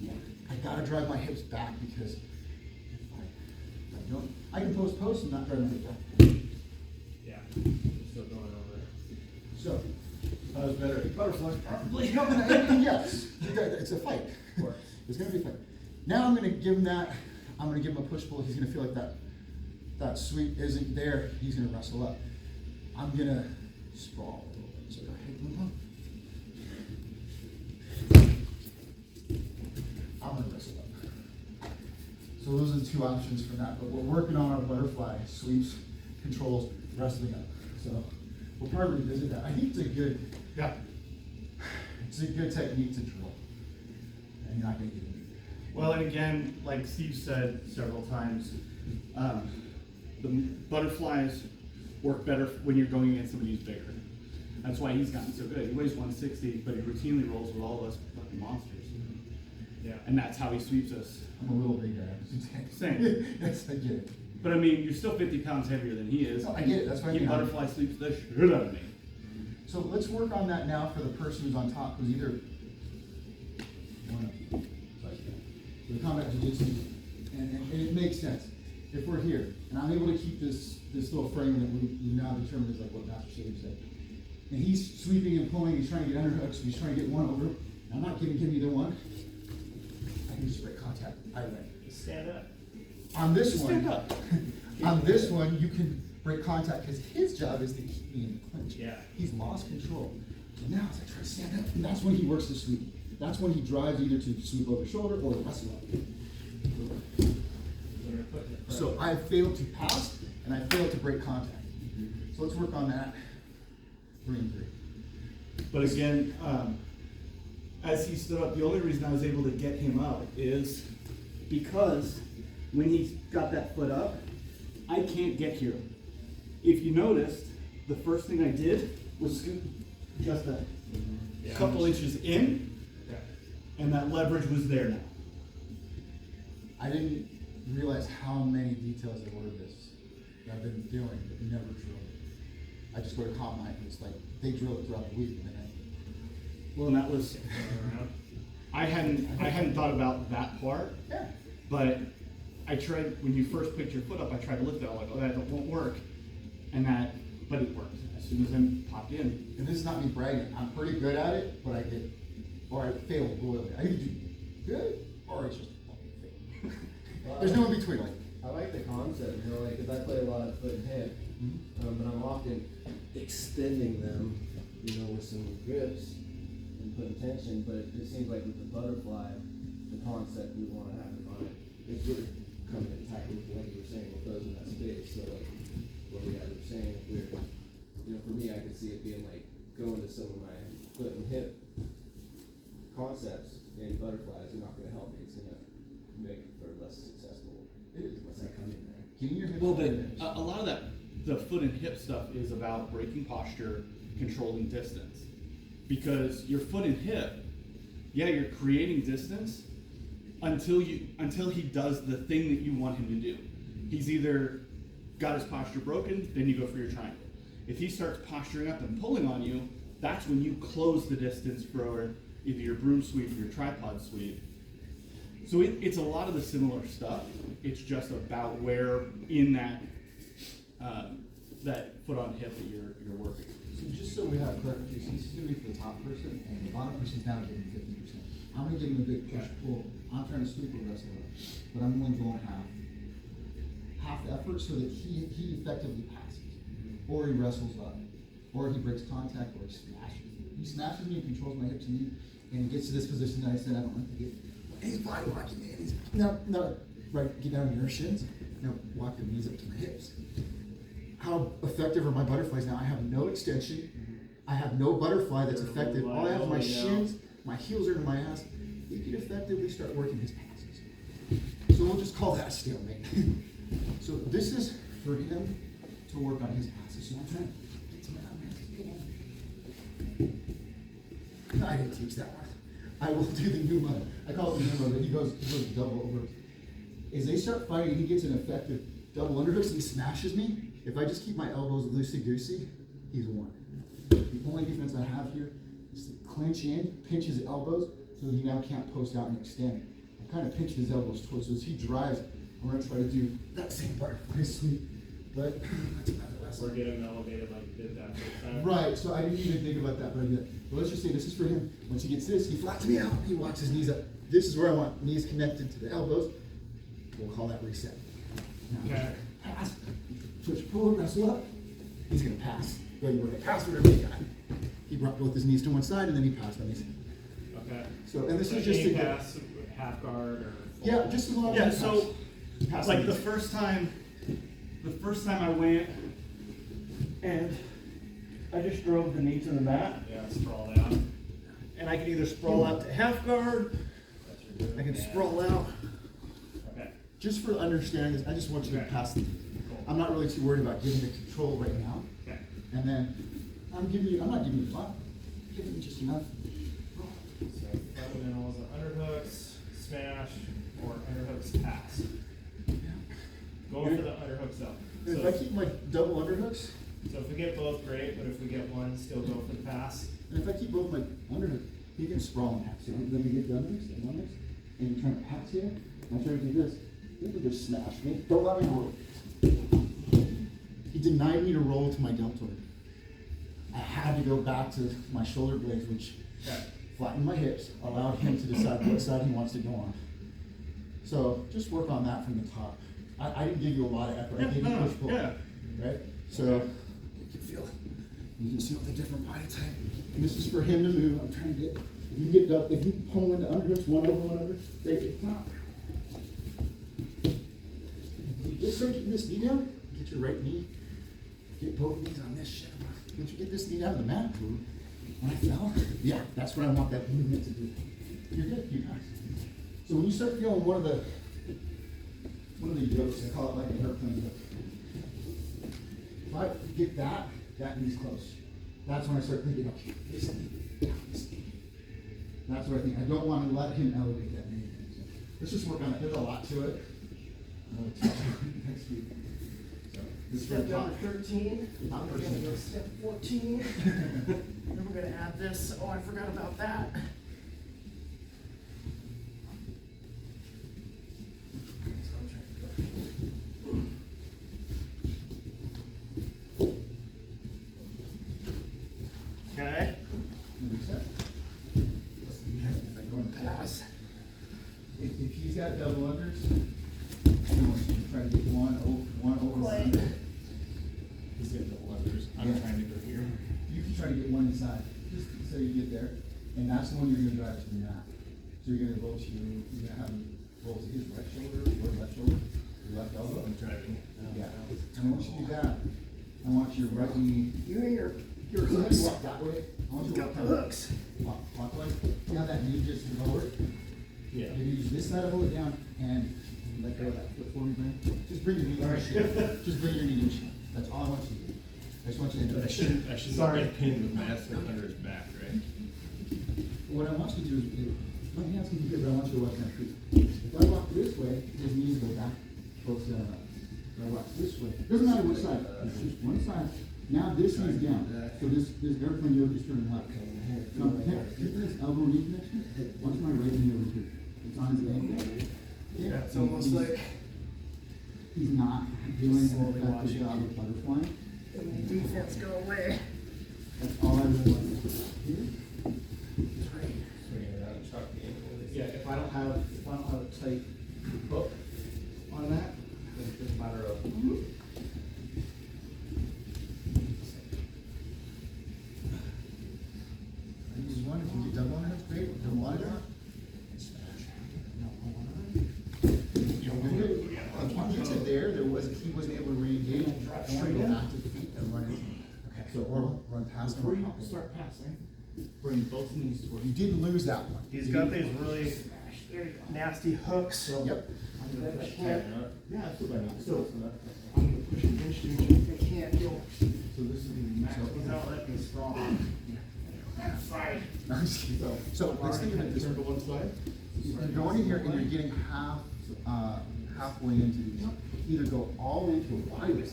Yeah, I gotta drive my hips back because if I don't, I can post and not drive my hips back. Yeah. He's still going over. So, that was better. Butterflies probably. No, yes, it's a fight. Of course. It's gonna be a fight. Now I'm gonna give him that. I'm gonna give him a push pull. He's gonna feel like that sweep isn't there. He's gonna wrestle up. I'm gonna sprawl a little bit. So go ahead, move on. I'm gonna wrestle up. So those are the two options for that. But we're working on our butterfly sweeps, controls, wrestling up. So we'll probably revisit that. I think it's a good technique to drill. And you're not gonna get it. Well, and again, like Steve said several times, the butterflies work better when you're going against somebody who's bigger. That's why he's gotten so good. He weighs 160, but he routinely rolls with all of us fucking monsters. Yeah. And that's how he sweeps us. I'm a little bigger. Same. Yes, I get it. But I mean, you're still 50 pounds heavier than he is. No, I get it. That's what I He mean. butterfly sweeps the shit out of me. So let's work on that now for the person who's on top, who's either the combat jiu-jitsu, and it makes sense. If we're here, and I'm able to keep this little frame that we now determined is like what Master Shade said, and he's sweeping and pulling, he's trying to get underhooks, he's trying to get one over, and I'm not giving him either one, I can just break contact, I win. Just stand up. On this Stand one, up. on this one, you can break contact because his job is to keep me in the clinch. Yeah. He's lost control. And now as I try to stand up, and that's when he works the sweep. That's when he drives either to sweep over shoulder or wrestle up. When you're putting it So I failed to pass and I failed to break contact. So let's work on that. 3 and 3. But again, as he stood up, the only reason I was able to get him up is because when he got that foot up, I can't get here. If you noticed, the first thing I did was scoot just a Yeah. couple inches in, Okay. and that leverage was there now. I didn't realize how many details there were to this that I've been doing, but never drilled it. I just go to comp night and it's like, they drill it throughout the week and then Well, and that was, I hadn't thought about that part, yeah. but I tried, when you first picked your foot up, I tried to lift it, I was like, oh, that won't work. But it worked. As soon as I popped in, And this is not me bragging, I'm pretty good at it, but I did, or I failed royally. I either do good, or it's just fucking fail. There's no in between, like. I like the concept, you know, like, 'cause I play a lot of foot and hip, but I'm often extending them, you know, with some grips and putting tension, but it seems like with the butterfly, the concept we wanna have on it, is really coming in tight with what you were saying, with those in that space, so like, what we guys were saying, if we're, you know, for me, I could see it being like, going to some of my foot and hip concepts, and butterflies are not gonna help me, it's gonna make it for less successful. It is, once I come in there. Give me your hips. well, but a lot of that, the foot and hip stuff is about breaking posture, controlling distance. Because your foot and hip, yeah, you're creating distance until he does the thing that you want him to do. He's either got his posture broken, then you go for your triangle. If he starts posturing up and pulling on you, that's when you close the distance for either your broom sweep or your tripod sweep. So it's a lot of the similar stuff. It's just about where in that that foot on hip that you're working. So just so we have clarification, this is gonna be for the top person, and the bottom person's down giving 50%. I'm gonna give him a big push pull. I'm trying to sweep or wrestle up, but I'm only going half the effort so that he effectively passes, or he wrestles up, or he breaks contact, or he smashes me. He smashes me and controls my hips and knee, and he gets to this position that I said I don't like to get. And he's body locking me, and he's no, right, get down on your shins. Now walk your knees up to my hips. How effective are my butterflies now? I have no extension. I have no butterfly that's effective. All I have is my shins, my heels are in my ass. He can effectively start working his passes. So we'll just call that a stalemate. So this is for him to work on his passes. So I'm trying to get some out. No, I didn't teach that one. I will do the new mother. I call it the new mother. He goes double over. As they start fighting, he gets an effective double underhooks and he smashes me. If I just keep my elbows loosey-goosey, he's won. The only defense I have here is to clinch in, pinch his elbows, so that he now can't post out and extend. I'm kind of pinching his elbows towards, so as he drives, I'm going to try to do that same butterfly sweep, but that's another lesson. Or get him elevated like you did that first time. Right, so I didn't even think about that, but I did. But let's just say this is for him. Once he gets this, he flats me out, he walks his knees up. This is where I want knees connected to the elbows. We'll call that reset. Now, Okay. pass, switch, pull, wrestle up. He's gonna pass. Whether you want to pass whatever he got. He brought both his knees to one side and then he passed on his. Okay. So, and this So is just any to pass, half guard or full? yeah, just as long as Yeah, he so pass like on the these. first time I went and I just drove the knee to the mat, Yeah, sprawl out. and I can either sprawl out to half guard, That's your move. I can Yeah. sprawl out. Okay. Just for understanding this, I just want you to Okay. pass. I'm not really too worried about giving the control right now. Okay. And then I'm not giving you a lot. I'm giving you just enough. So fundamentals of underhooks, smash, or underhooks pass. Going for the underhooks though. If I keep my double underhooks, So if we get both, great, but if we get one, still go for the pass. and if I keep both my underhooks, he can sprawl and pass. So let me get the underhooks and underhooks, and you're trying to pass here. And I try to do this. He can just smash me. Don't let me roll. He denied me to roll to my deltoid. I had to go back to my shoulder blades, which Okay. flattened my hips, allowed him to decide what side he wants to go on. So just work on that from the top. I didn't give you a lot of effort. I gave you push pull. Yeah. Right? So you can feel it. You can see all the different body type. And this is for him to move. I'm trying to get, if you get up, if you pull into underhooks, one over, they get top. If you just start getting this knee down, get your right knee, get both knees on this shit. Once you get this knee down to the mat, when I fell, yeah, that's what I want that movement to do. You're good, you guys. So when you start feeling one of the yokes, I call it like an airplane yoke. If I get that knee's close. That's when I start thinking, okay, this knee, down this knee. That's what I think. I don't want to let him elevate that knee. let's just work on it, there's a lot to it. I'll tell you next week. So, this is for the top. 13. Top We're gonna person. go step 14. Then we're gonna add this. Oh, I forgot about that. Okay. Reset. Pass. If he's got double unders, he wants you to try to get one over Quite. the under. He's got double unders. I'm Yeah. trying to go here. You can try to get one inside, just so you get there, and that's the one you're gonna drive to the mat. So you're gonna roll to, you're gonna have him roll to his right shoulder, or left shoulder, your left elbow. I'm driving. Yeah, and once you do that, I want your right knee. You and your So let me hooks. walk that way. I want you to Got walk the that way. hooks. Clockwise. See how that knee just lowered? Yeah. You use this side to hold it down and let go of that foot for me, Brian. Just bring your knee to the shin. Just bring your knee to the shin. That's all I want you to do. I just want you to do I that. shouldn't not Sorry. get pinned with my ass under his back, right? What I want you to do is, my hands can be here, but I want you to watch my feet. If I walk this way, his knees go back, both stand up. If I walk this way, doesn't matter which side, it's just one side. Now this knee's down, so this airplane yoke is turning left. So here, get this elbow knee connection, watch my right knee over here. It's on his ankle. Yeah, it's almost like He's not doing an Slowly effective watching. job of butterflying. the defense go away. That's all I really want to do. Here, Swinging it out and chuck the ankle. Yeah, if I don't have a tight hook on that, then it's just a matter of. I use one, if you get double on it, great, double on it. Once you get there, he wasn't able to re-engage, I want to go back to the feet and run it. So, or run past him. Before or you hop in. start passing, bring both knees towards. You did lose that one. He's got these really nasty hooks. Yep. I'm gonna push can't- Yeah, that's what I mean. So, I'm gonna push against you. I can't go. So this is gonna be max. He's not letting me sprawl. Side. No, I'm just kidding. So let's think about this. Turn to one side. You're going in here and you're getting halfway into these. Either go all the way to a wide.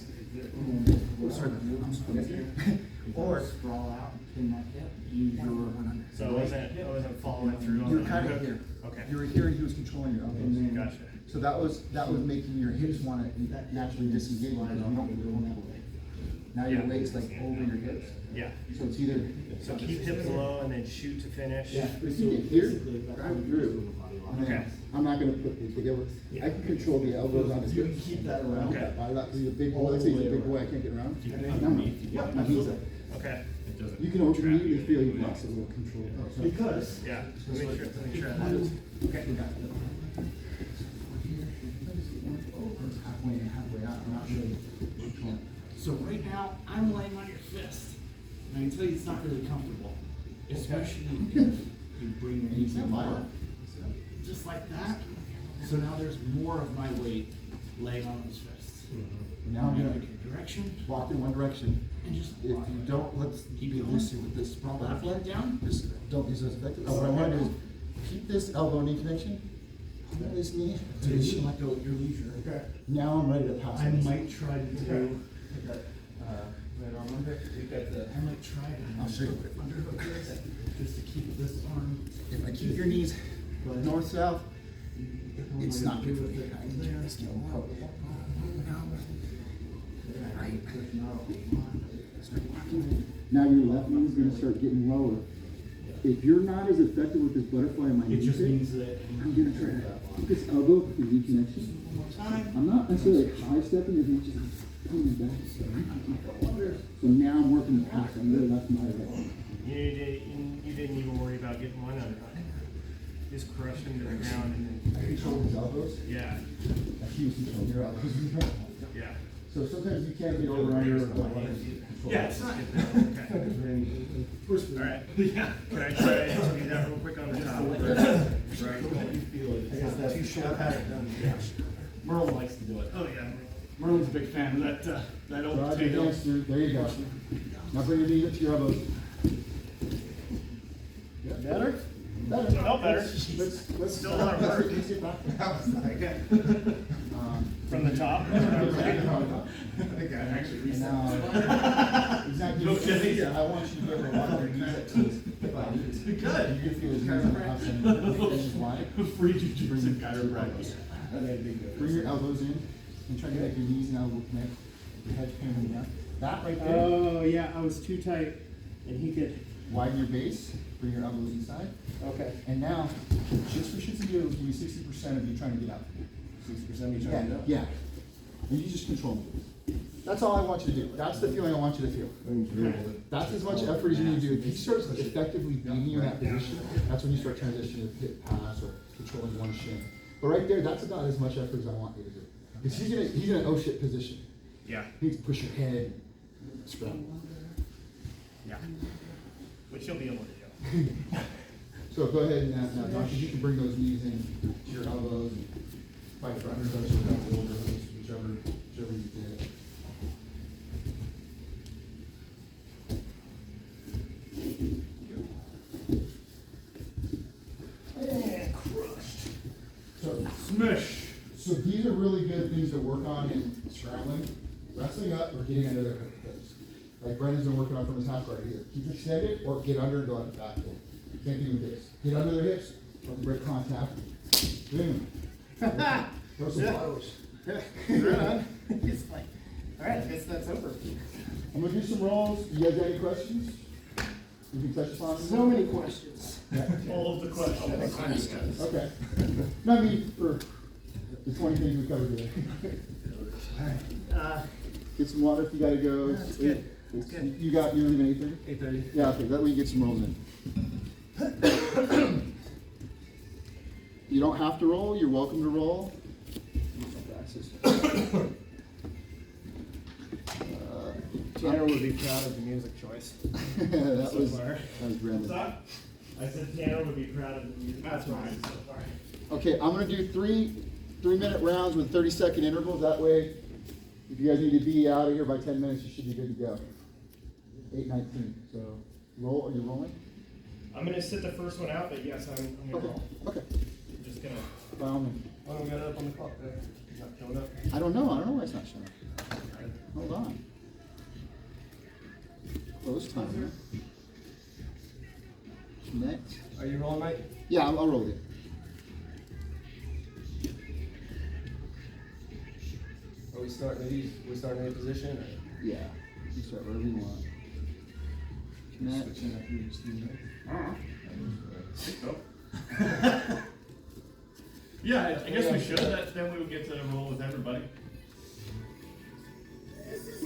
Or Sprawl out and pin that hip. Use your. So I wasn't following through on you're the kind of hook. here. Okay. You were here and he was controlling your elbows. Gotcha. So that was making your hips want to naturally disengage because you don't go that way. Now your Yeah. weight's like over your hips. Yeah. So it's either. So keep hips low and then shoot to finish. If you get here, drive through. And then Okay. I'm not gonna put it together. I can control the elbows on his You hips. can keep that around. Okay. He's a big boy, let's say he's a big boy, I can't get around. No, no. Yeah, My knees up. Okay. It doesn't. You can immediately feel you've lost a little control. Because. Yeah. Let me try that. Okay. Halfway in, halfway out, I'm not really controlling. So right now, I'm laying on your fist. And I can tell you it's not really comfortable. Especially if you bring your knees in lower. Just like that. So now there's more of my weight laying on his fist. Now I'm I'm gonna gonna pick your direction walk in one direction. and just If you don't, let's keep it loosey with this sprawl left back. leg down. Just don't use those effective. What I want to do is keep this elbow knee connection. Pull this knee to the shin. Let go at your leisure. Okay. Now I'm ready to pass. I this. might try to do. Right arm under, we've got the. I might try to. I'll show you. Underhook this, just to keep this arm. If I keep your knees north-south, it's not good for me. There. I can do this now. Right. Start walking. Now your left knee is gonna start getting lower. If you're not as effective with this butterfly in my It just knee, means that. I'm gonna try to keep this elbow with the knee connection. One more time. I'm not necessarily high stepping as much as I'm coming back. So now I'm working the pass on your left and my right. You didn't even worry about getting one underhook. Just crush him to the ground and I control his elbows. then, yeah, He was controlling your elbows. yeah. So sometimes you can't get over under or whatever. Yeah, it's not. Okay. All right. Yeah. Can I try to do that real quick on the top? Right. You feel it. I guess that's too short. I've had it done. Yeah. Merle likes to do it. Oh, yeah. Merle's a big fan of that old Roger, potato. gangster. There you go. Now bring your knee up to your elbows. Better? Better. Felt better. Let's Still a lot of work. Let's get back. From the top. I think I actually And now, exactly. No kidding. I want you to give her one more knees at toes. Good. You can feel his knees and have some extensions wide. Free jujitsu chiropractic. Bring your elbows in and try to get your knees and elbows connect. Your head's pointing down. That right there. Oh, yeah, I was too tight, and he could, Widen your base. Bring your elbows inside. okay. And now, just for shits and giggles, give me 60% of you trying to get out. 60% each Yeah, other. yeah. And you just control me. That's all I want you to do. That's the feeling I want you to feel. That's as much effort as you need to do. If he starts effectively beating you in that position, that's when you start transitioning to hip pass or controlling one shin. But right there, that's about as much effort as I want you to do. Because he's in an oh shit position. Yeah. He needs to push your head, scrum. Yeah. Which you'll be able to do. So go ahead and now, Josh, you can bring those knees in to your elbows and fight for underhooks or double overhooks, whichever you did. And crushed. So these are really good things to work on in scrambling, wrestling up, or getting under their hips. Like Brendan's been working on from his half guard here. Keep extended or get under and go on the back foot. Same thing with this. Get under their hips, don't break contact. Boom. Throw some flowers. It's like, all right, I guess that's over. I'm gonna do some rolls. You guys got any questions? You can touch upon them? So many questions. All of the questions. Okay. No, I mean, for the 20 things we covered today. Get some water if you gotta go. That's good. That's good. You got, you're leaving at 8:30? 8:30. Yeah, okay, that way you get some rolls in. You don't have to roll, you're welcome to roll. Tanner would be proud of the music choice. That So was far. Brendan. I said Tanner would be proud of the music. That's right. So far. Okay, I'm gonna do three-minute rounds with 30-second intervals. That way, if you guys need to be out of here by 10 minutes, you should be good to go. 8:19. So, roll. Are you rolling? I'm gonna sit the first one out, but yes, I'm gonna Okay. roll. Okay. I'm just gonna. By all means. Why don't we got it up on the clock there? Not showing up. I don't know why it's not showing up. Hold on. Close timer. Next. Are you rolling, Mike? Yeah, I'll roll it. Are we starting at these? We starting in a position? Or? Yeah. You start wherever you want. Connect. Yeah, I guess we should. Then we would get to roll with everybody.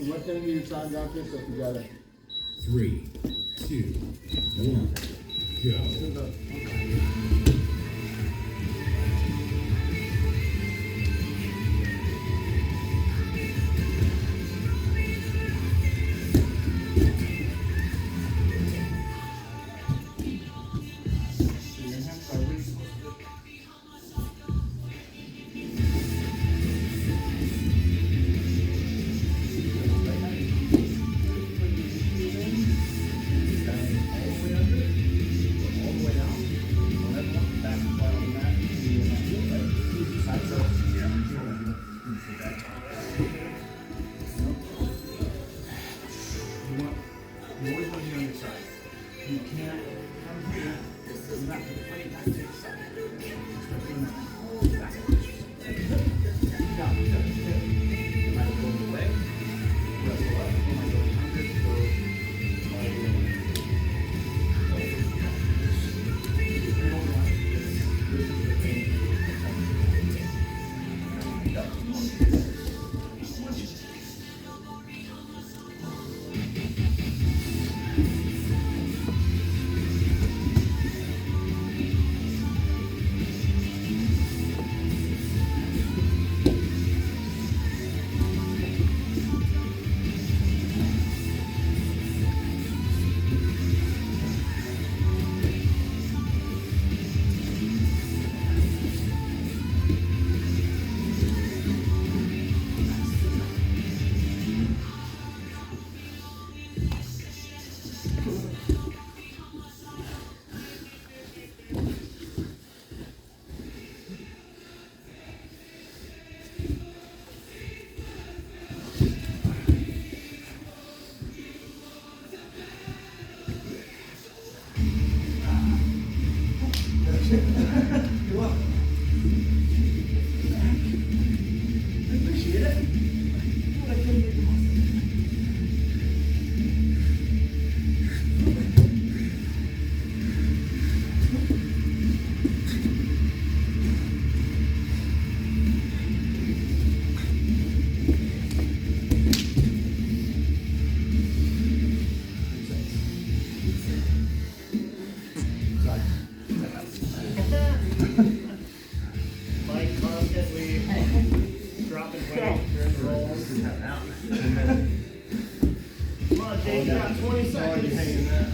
What time your time out there? So if you got it. 3, 2, 1, go. All the way down. rolls. Come on, Jake, you got 20 seconds. Hanging there.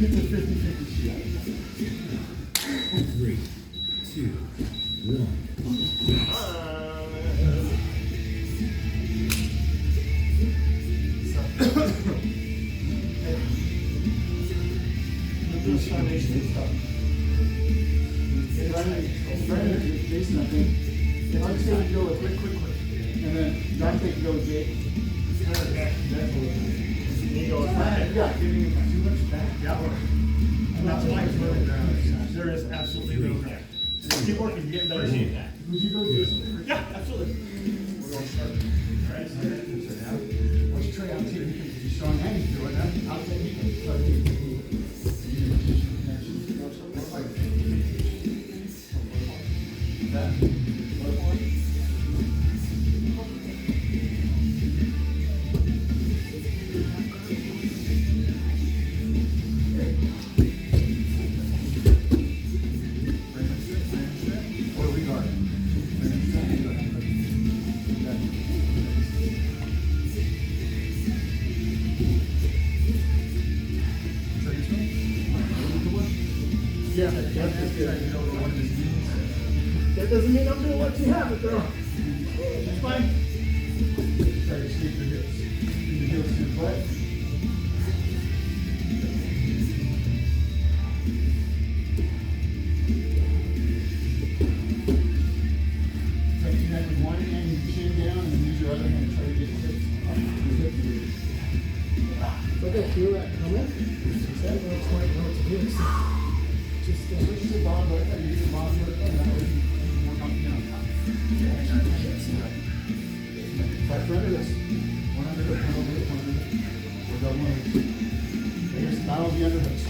It's a 50-50 shot. 3, 2, 1. Jason, I think. If I'm just gonna go with quick. And then John take go with Jake. Okay. You go with Yeah, giving him too much back. Yeah. And that's why it's really ground. There is absolutely no crack. Keep working, get better shape. Would you go, Jason? Yeah, absolutely. We're gonna start. Alright, so why don't you try out too? He's showing and he's doing that. I'll take you. Yeah, that doesn't mean I'm gonna let you have it though. It's fine. Try to sweep your hips. Bring your heels to your butt. Try to connect with one hand, your chin down, and then use your other hand to try to get your hips up. Your hip movement. Look, I feel that coming. Just push the bottom right, and use the bottom right, and that way you can work on the down. Right for under this. One under hook, one over hook, one under hook. We're double under. Here's the battle of the underhooks.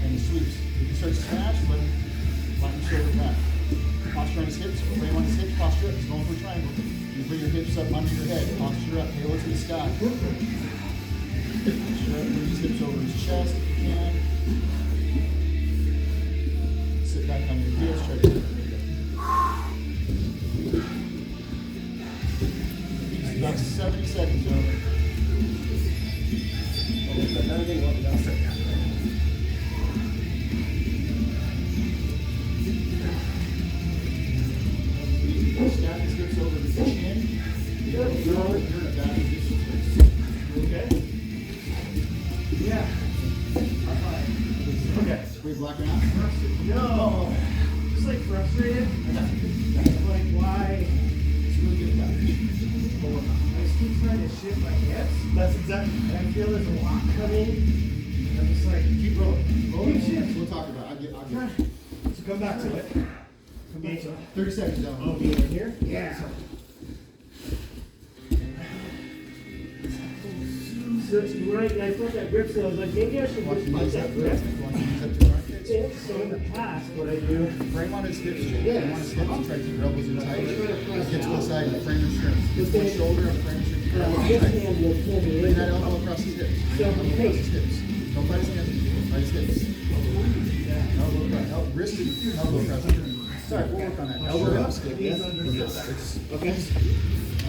And the sweeps. If you start to smash, let him flatten your shoulder back. Posture on his hips, frame on his hips, posture up. He's going for a triangle. You bring your hips up under your head, posture up, halo to the sky. Posture up, move his hips over his chest if you can. Sit back on your heels, try to about 70 seconds over. Snap his hips over his chin. You're in a bad position. Okay? Yeah. Okay. Wait, blacking out? No. Just like frustrated. Like why? It's really good back. I just keep trying to shift my hips. That's exactly. And I feel there's a lot coming. I'm just like keep rolling. Keep shifting. We'll talk about it. I'll get So come back to it. Come back to it. 30 seconds down. Oh, be in here? Yeah. So right, I thought that grip, so I was like, maybe I should Watch just your put knees that up. grip. Watch your knees up to your armpits. So in the past, what I do, Frame on his hips. Yeah. Frame on his hips and try to keep your elbows in tight. I'm trying to press Get to the out. side and frame your shrimp. Get But one then- shoulder and frame your shrimp. this hand will pull me Bring in. that elbow across his hips. So, Elbow hey. across his hips. Don't fight his hands. Fight his hips. Elbow across. Wrist and elbow across. Sorry, we'll work on that. Elbow up. Skip. Knees Yes. under. It's- Okay.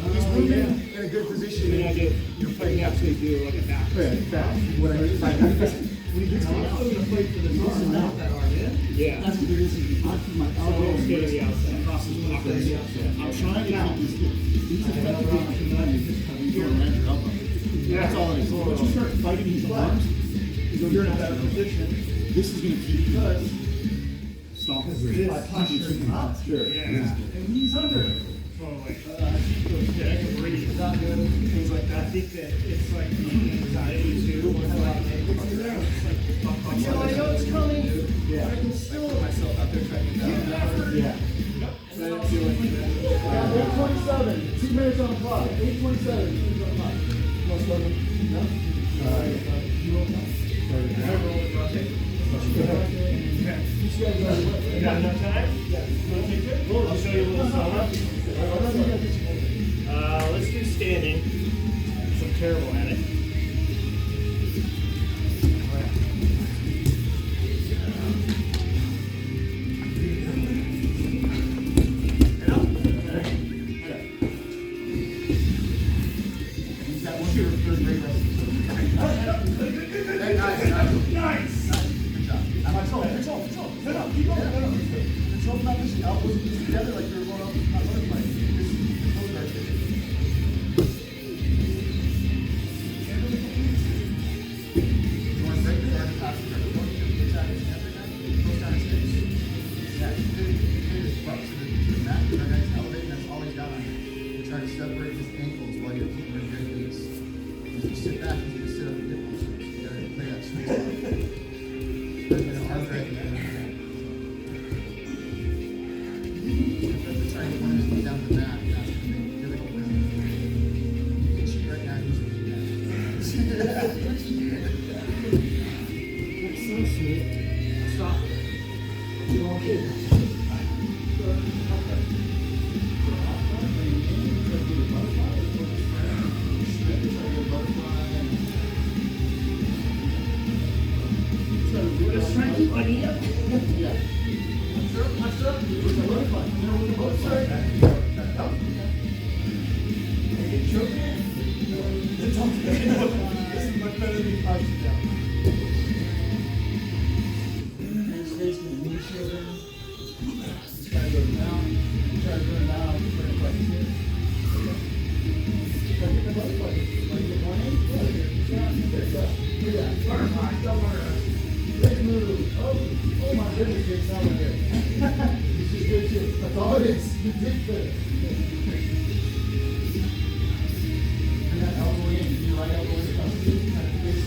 He's moving in a good position. I mean, I do. You're I fighting can actually do like a back. Yeah, back. What I mean by that is when he gets to the outside, gonna fight for the arm, not that arm in. Yeah. That's what it is. I keep my So elbow I'll stay to the outside. across his I'll stay to the outside. I'm trying to keep his hip. He's effectively going around your elbow. That's all it is. Once you start fighting his arms, you're in a better position. This is going to keep you stomping. This posture up. Sure. Yeah. And he's under. So like, yeah, I can breathe. Not good. Things like I that. think that it's like the anxiety too. It's like, you know, I know it's coming. Yeah. I can still. Myself out there trying to get down. Yeah. I don't feel like that. 8:27. 2 minutes on the clock. 8:27. 2 minutes on the clock. Most of them. No? You will come. I roll with rotate. Okay. You got enough time? Yeah. I'll show you a little solo. Let's do standing. 'Cause I'm terrible at it. Going straight to the passenger. Don't need to get that in every night. Those kind of sticks. Yeah, you hit his butt to the mat, and that guy's elevating, that's all he's got on him. You try to separate his ankles while you're keeping him very loose. If you sit back, you just sit up and dip those swings. You gotta play that sweet spot. And then arm drag and then trying to get one of his feet down to the mat, that's gonna make it difficult for him. You can cheat right now, he's looking at That's so sweet. Stop. You're all good. Just trying to keep my knee up. Yeah. What's up? With the butterfly. You know, with the butterfly. This is much better than he punches it down. His face with the knee shielding. Try to go down. Try to turn it down. Turn it like this. Try to get the butterfly. Want to get one in? There you go. Look at that. Butterfly. Don't worry. Let's move. Oh my goodness, it's not right here. It's just good shit. That's all it is. You did good. And that elbow in, your right elbow in, kind of face,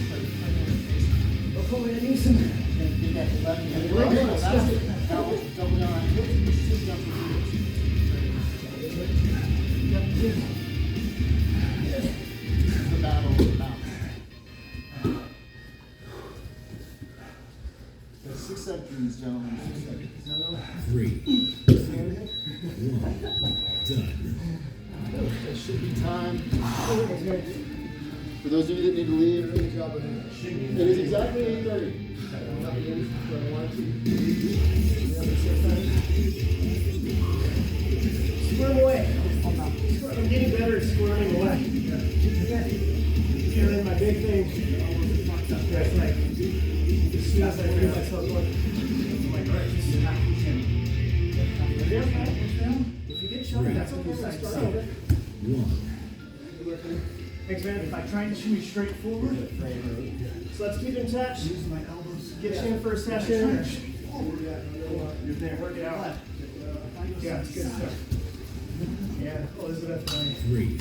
Look over the knees and and get that left hand. Right there, That's stop. it. Now, double down on hips, sit down for heels. The battle of the mouth. That's 6 seconds, gentlemen. 6 seconds. 3, 2, 1, done. That should be time. For those of you that need to leave, it is exactly 8:30. squirm away. I'm getting better at squirming away. And then my big thing, that's like, as soon as I feel myself going, I'm like, all right, just smack his chin. If you get shot, that's okay, we'll start over. 1. Thanks, man. If I try and shoot straight forward, so let's keep in touch. Use my elbows. Get you in for a session. You're there, work it out. Yeah, it's good stuff. Yeah, Elizabeth and I. 3,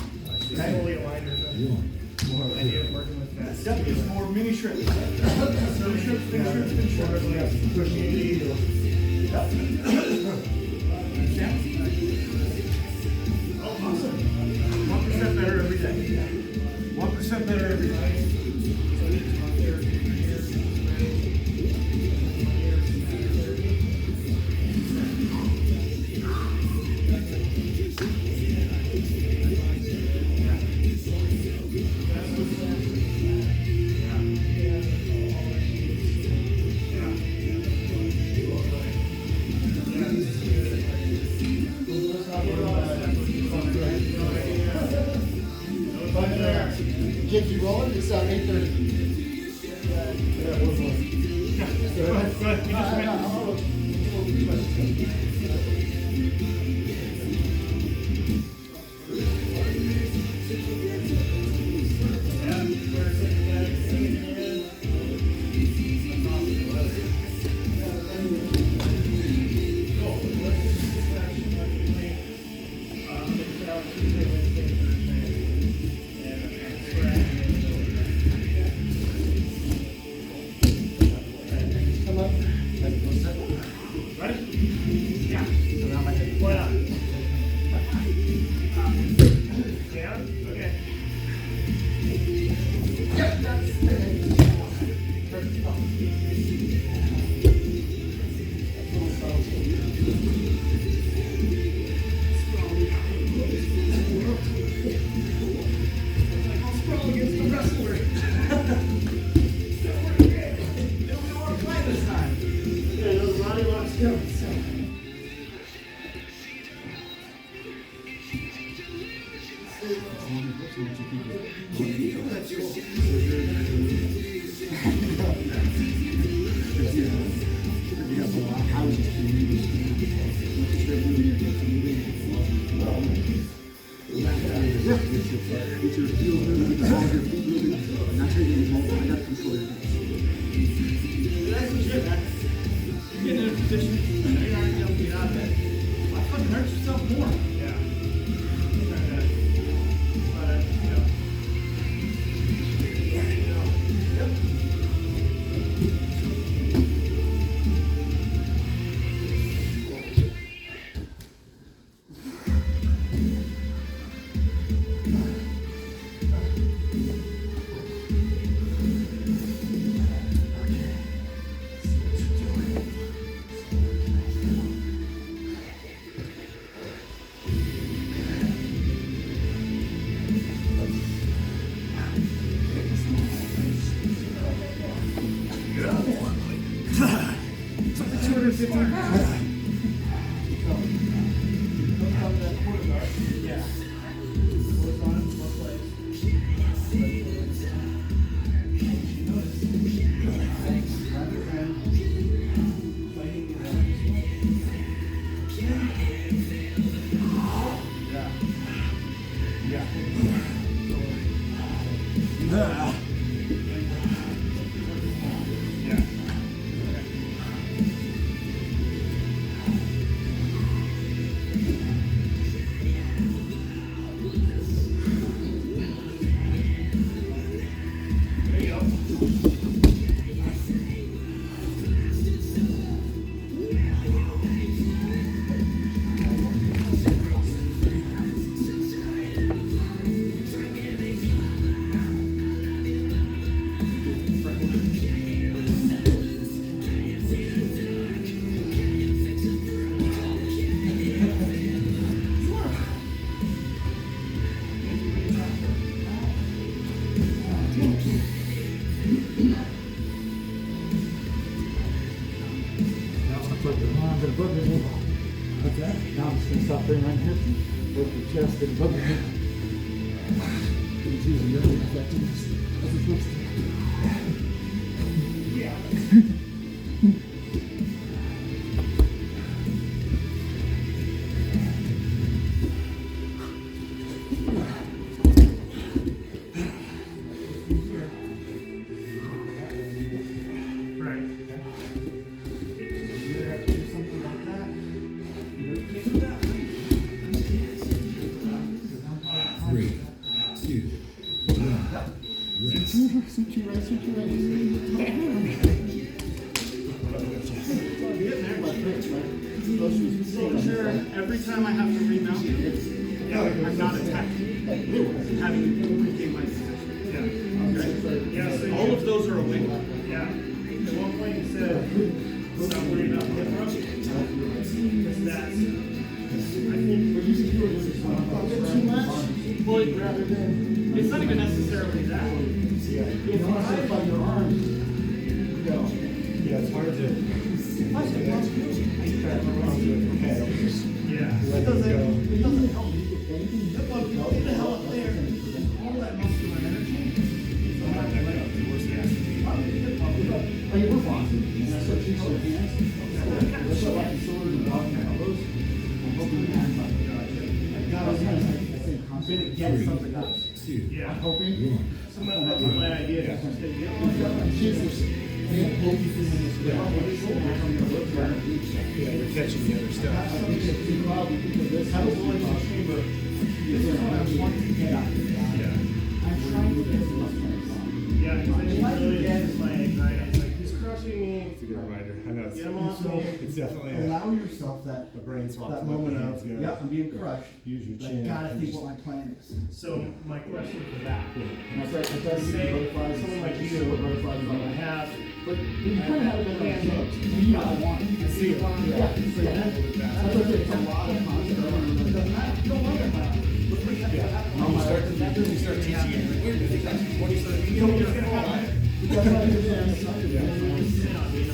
Totally aligned with 1. the idea of working with that. Yep, it's more mini shrimp. Mini shrimp, big shrimp, big shrimp. Pushing into you. Oh, awesome. 1% better every day. 1% better every day. Kids, you rolling? It's 8:30. Go ahead. You just went. Get your heels moving, all your feet moving, and that's how you get I got to control your 15 pounds. Yeah. Goes on, both legs. What's that? Now I'm just gonna stop there right here. Work the chest and above your head. It's using really effective. That's what it's Every time I have to remount, I'm not attacking. Having to regain my position. Okay. Yeah, so All of those are away. yeah. At one point you said, stop worrying about hip thrust. Because that's, I think, Well, it's not even necessarily that. Yeah, it's hard to. yeah. It doesn't help me get anything. Get the hell up there. All that muscular energy. I mean, we're boxing. And I start shooting your hands. Let's go like the shoulders and dog and elbows. I'm hoping the hands like I think I'm gonna get something else. Yeah. I'm hoping. That's my idea. Is just to get on Yeah, you're catching the other stuff. I think it's too loud because of this. How does the chamber? I'm trying to get the left hand. Yeah, because I really is my anxiety. It's like, he's crushing me. It's a good reminder. I know it's, Get him off me. it's definitely a Allow yourself that brain swap. that moment of, yep, I'm being crushed. Use your But I chin. gotta think what my plan is. So my question for that, And I try to see say butterflies. someone like you, what butterflies I are. have, But you kind of have it in your hands. You know I want it. I see it. Yeah, so that's what it's a lot of concept. It doesn't matter. You don't want it. When you start teaching it, like, where did it come from? What do you start teaching? you're gonna have it. Because I understand Sit on me,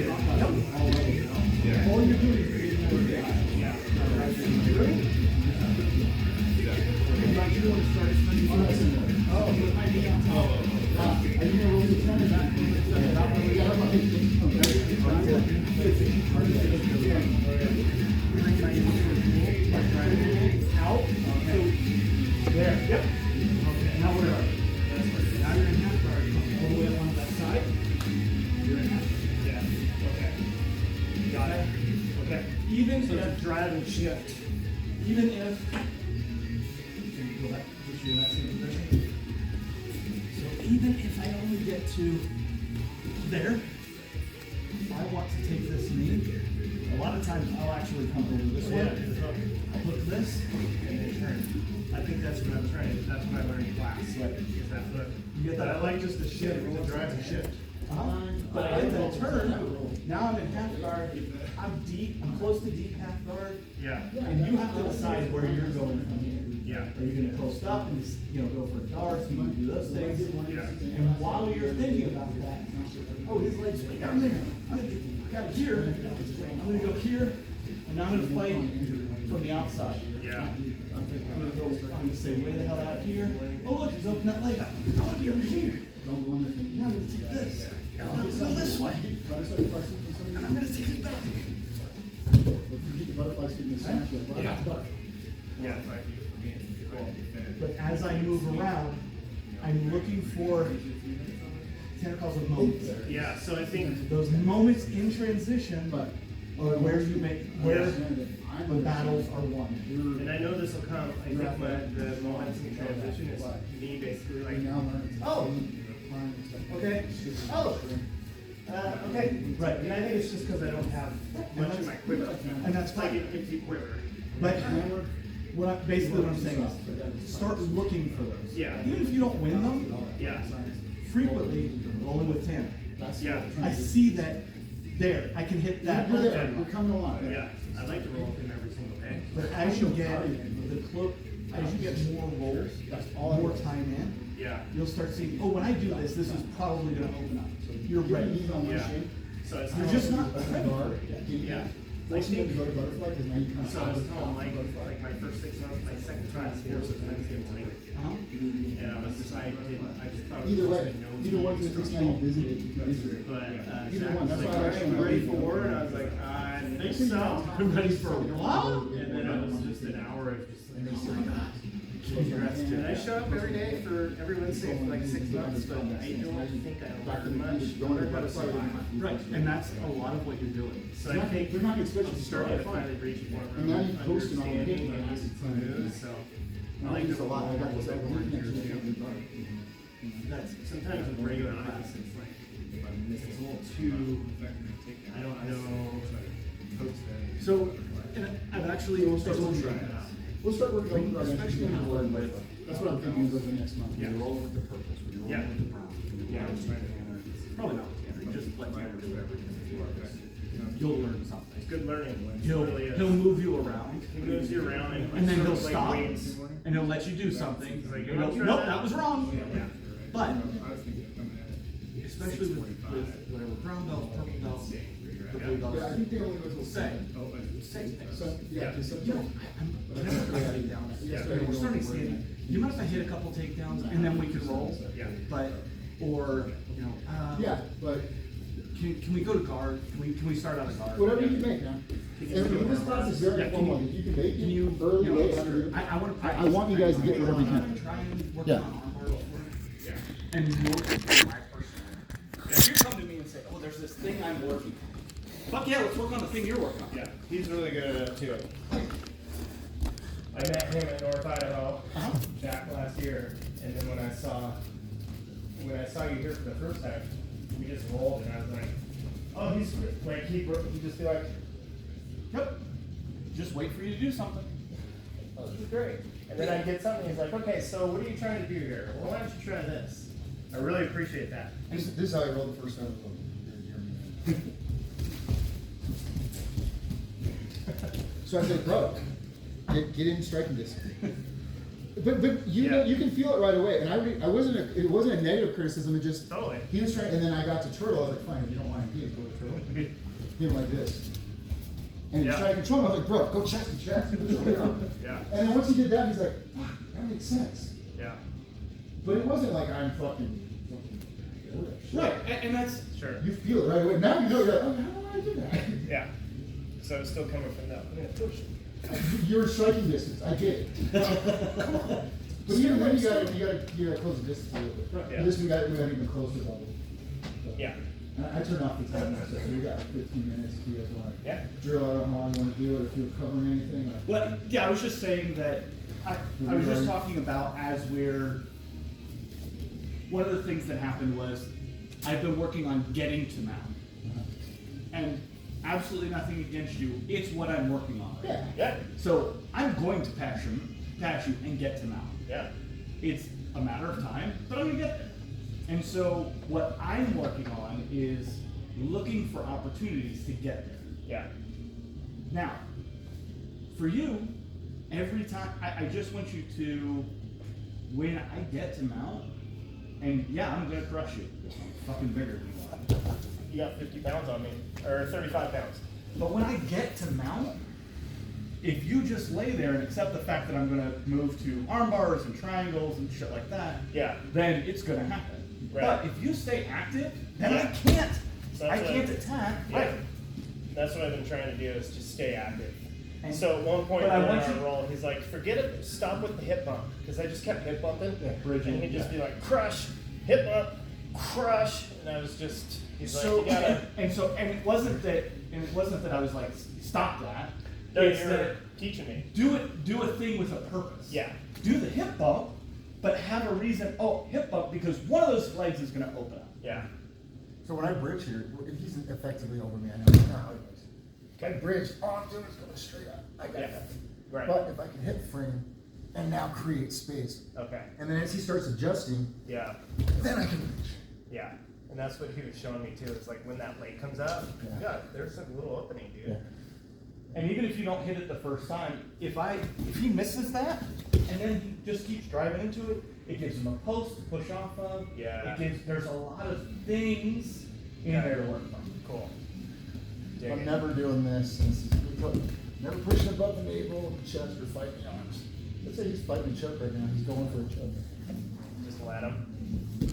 and I'm like, oh, all you're doing is out. There. Yep. Okay. Now where are you? That's perfect. Now you're in half guard. Come all the way up on that side. You're in half. Yeah. Okay. Got it. Okay. Even if drive and shift, even if can you go back, push you in that same position. So even if I only get to there, if I want to take this knee, a lot of times I'll actually come over this way. I'll hook this and then turn. I think that's what I'm trying. That's what I learned in class. Is that foot? You get that? I like just the shift, the drive and shift. But I get that turn. Now I'm in half guard. I'm deep. I'm close to deep half guard. Yeah. And you have to decide where you're going from here. Yeah. Are you gonna post up and just, go for darts, you might do those things? And while you're thinking about that, oh, his leg's way down there. I got it here. I'm gonna go here, and I'm gonna play from the outside. Yeah. I'm gonna say way the hell out here. Oh, look, he's opened that leg up. I want to be over here. Don't go in there thinking. Now I'm gonna take this. Now I'm gonna go this way. And I'm gonna take it back. If you get the butterflies getting the smash, you're like, Yeah. Yeah. But as I move around, I'm looking for Tanner calls them moments. Yeah, so I think, Those moments in transition But, are where you make where the battles are won. and I know this will come, I think the moments in transition is me basically like, Oh. Okay. Oh. Okay. Right. and I think it's just because I don't have much in my quiver. And that's It's like fine. an empty quiver. But basically what I'm saying is start looking for those. Yeah. Even if you don't win them, Yeah, frequently rolling with Tanner. yeah, I see that there. I can hit that. You're there, you're coming along. yeah. I like to roll with him every single day. But as you get as you get more rolls, more time in, Yeah, you'll start seeing, oh, when I do this, this is probably gonna open up. You're ready. He's on one Yeah. shape. so it's. You're just not. Yeah. Like, you go to butterfly, because now you kind of. So I was telling like my first 6 months, my second try was 4 Wednesday morning. Uh-huh. And I just thought it Either was way, just a no either one's the next time you visit it, you can visit it. But, Either Zach one, was that's like, why I are actually you ready for war? And I was like, I think so. I'm ready for a while. And then it was just an hour of just like, oh my god. And I show up every day for every Wednesday for like 6 months, but I don't think I learned much. Learned how to survive. Right, and that's a lot of what you're doing. So I think They're not expecting I'm to starting to start finally reach more And now you post it on the understanding page. and just moves, so I like use to a lot, I got roll this, a I little bit more can too. That's Sometimes with regular class, it's like, it's a little too, I don't know. so, and I've actually also try it out. We'll start working on our next Especially meeting. when we're with- That's what I'm thinking of the next month. Yeah. Roll with the purpose, when you're Yeah. rolling with the purpose. when you're Yeah, rolling I'm with trying the to- purpose. Probably not Tanner, just let Tanner do everything. You'll learn something. It's good learning. It He'll really is. move you around. He moves you around And then sort he'll of like stop, waits. and he'll let you do something. He's like, You "You go, wanna try nope, that?" that was wrong. Yeah. But, especially with whatever brown belts, purple belts, the blue Yeah, I belts, think they only go till say, seven. say things. So, yeah, just You know, I'm never gonna take down. Yeah. We're starting standing. You mind if I hit a couple takedowns and then we can roll? Yeah. But, or, Yeah, but can we go to guard? Can we start on a guard? whatever you can make, man. And this class is very Yeah, can informal, you- if you can make Can you, it early, late, after. I wanna I practice. want you guys to get whatever you can. Try and work Yeah. on arm bars. Yeah. And more my personal. If you come to me and say, oh, there's this thing I'm working on. Fuck yeah, let's work on the thing you're working on. Yeah, he's really good at it too. I met him in North Idaho back last year, and then when I saw you here for the first time, we just rolled, and I was like, oh, he's like he'd just be like, Yep. Just wait for you to do something. oh, this is great. And then I'd get something, he's like, okay, so what are you trying to do here? Well, why don't you try this? I really appreciate that. This is how I rolled the first time. So I said, bro, get in striking distance. But you know, Yeah. you can feel it right away, and it wasn't a negative criticism. It just Totally. he was trying, and then I got to turtle. I was like, fine, if you don't want to go to turtle. Hit him like this, and he Yeah. tried to control him. I was like, bro, go chest to chest. Yeah. And then once he did that, he's like, fuck, that makes sense. Yeah. But it wasn't like I'm fucking. Right, and that's. Sure. You feel it right away. Now you know you're like, oh, how do I do that? Yeah. So it's still coming from that. I'm gonna push it. You're striking distance. I get it. But even then, you gotta close the distance a little bit. Right, yeah. And this we got even closer level. So, Yeah. I turned off the timer, so we got 15 minutes if you guys want to Yeah. drill out how long you want to do it, if you're covering anything. Well, yeah, I was just saying that, I was just talking about as we're, one of the things that happened was, I've been working on getting to Mount. And absolutely nothing against you, it's what I'm working on. Yeah. Yeah. So, I'm going to pass you and get to Mount. Yeah. It's a matter of time, but I'm gonna get there. And so, what I'm working on is looking for opportunities to get there. Yeah. Now, for you, every time, I just want you to, when I get to mount, and yeah, I'm gonna crush you, because I'm fucking bigger than you are. You got 50 pounds on me, or 35 pounds. But when I get to mount, if you just lay there and accept the fact that I'm gonna move to arm bars and triangles and shit like that, Yeah. then it's gonna happen. Right. But if you stay active, then Yeah. I can't. So I that's can't what- attack. Yeah. That's what I've been trying to do, is just stay active. And- So at one point in but I our want you- roll, he's like, forget it, stop with the hip bump. Because I just kept hip bumping. Yeah, bridging, And he'd just yeah. be like, crush, hip bump, crush. And I was just, he's So like, you gotta, and it wasn't that I was like, stop that. no, It's you're that teaching me. do a thing with a purpose. Yeah. Do the hip bump, but have a reason. Oh, hip bump because one of those legs is gonna open up. Yeah. So when I bridge here, he's effectively over me. I know how it goes. If I bridge, all I'm doing is going straight up. I got Yeah. nothing. Right. But if I can hit frame and now create space, Okay. and then as he starts adjusting, Yeah. then I can bridge. Yeah. And that's what he was showing me too. It's like when that leg comes out, Yeah. yeah, there's a little opening, dude. Yeah. And even if you don't hit it the first time, if he misses that, and then he just keeps driving into it, it gives him a post to push off of. Yeah. There's a lot of things in Yeah. there to work from. Cool. Dig I'm it. never doing this. Never pushing above the navel, chest, or fighting the arms. Let's say he's fighting a choke right now. He's going for a choke. Just let him.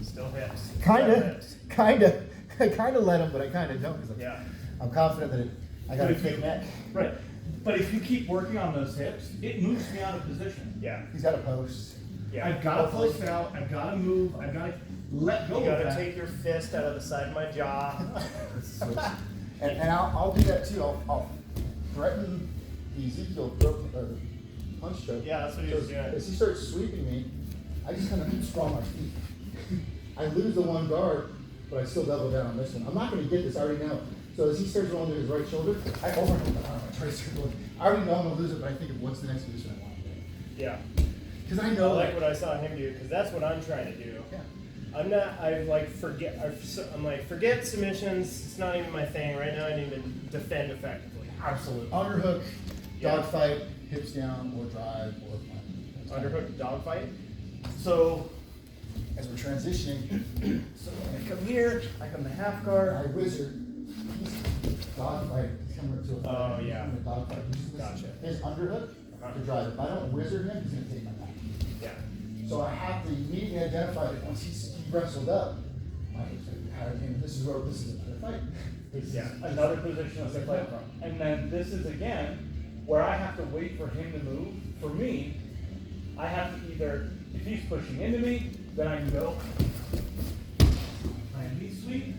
Still hips. Kinda, Still hips. kinda. I kinda let him, but I kinda don't because Yeah. I'm confident that I got But a if you- thick neck. Right. But if you keep working on those hips, it moves me out of position. Yeah. He's got a post. Yeah. I've got to post out. I've got to move. I've got to let go You of gotta that. take your fist out of the side of my jaw. And I'll do that too. I'll threaten the Ezekiel punch choke. Yeah, that's what he was doing. As he starts sweeping me, I just kind of sprawl my feet. I lose the one guard, but I still double down on this one. I'm not going to get this. I already know. So as he starts rolling to his right shoulder, I overhand the arm. I try to start going. I already know I'm going to lose it, but I think of what's the next position I want to do. Yeah. Because I I know like what I saw him do, because that's what I'm trying to do. Yeah. I'm not, I'm like, forget submissions, it's not even my thing. Right now I need to defend effectively. Absolutely. Underhook, Yeah. dogfight, hips down, or drive, or flat. Underhook dogfight? So, As we're transitioning, so I come here. I come to half guard. our wizard, he's dogfight. He's coming to a Oh, yeah. He's coming to dogfight. Gotcha. His underhook to drive. If I don't wizard him, he's going to take my back. Yeah. So I have to immediately identify that once he wrestled up, this is another fight. This is Yeah. another position to fight from. And then this is again where I have to wait for him to move. For me, I have to either, if he's pushing into me, then I can go plan B sweep.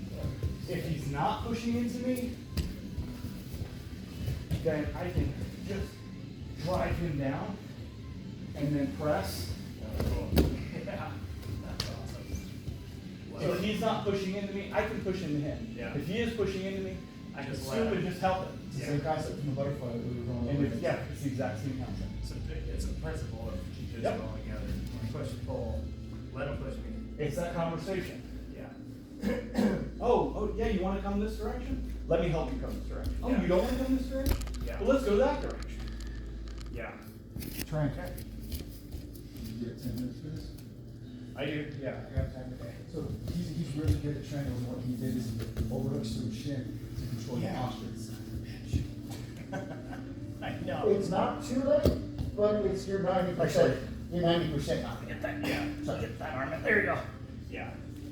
If he's not pushing into me, then I can just drive him down and then press. Yeah. That's awesome. So if he's not pushing into me, I can push into him. Yeah. If he is pushing into me, I can Just swoop let him. and just help him. It's the same concept from the butterfly that we were going And over. it's, yeah, it's the exact same concept. It's a principle of jiu-jitsu Yep. altogether. Push and pull, let him push me. It's that conversation. Yeah. Oh, yeah, you want to come this direction? Let me help you come this direction. Oh, Yeah. you don't want to come this direction? Yeah. Well, let's go that direction. Yeah. Try and catch. You get 10 minutes for this? I do, yeah, I got time today. So he's really good at triangles, and what he did is he overhooks to his shin to control your posture. I know. It's not too late, but it's your 90%. You're 90% not gonna get that. Yeah. So Get that arm in, there you go. Yeah.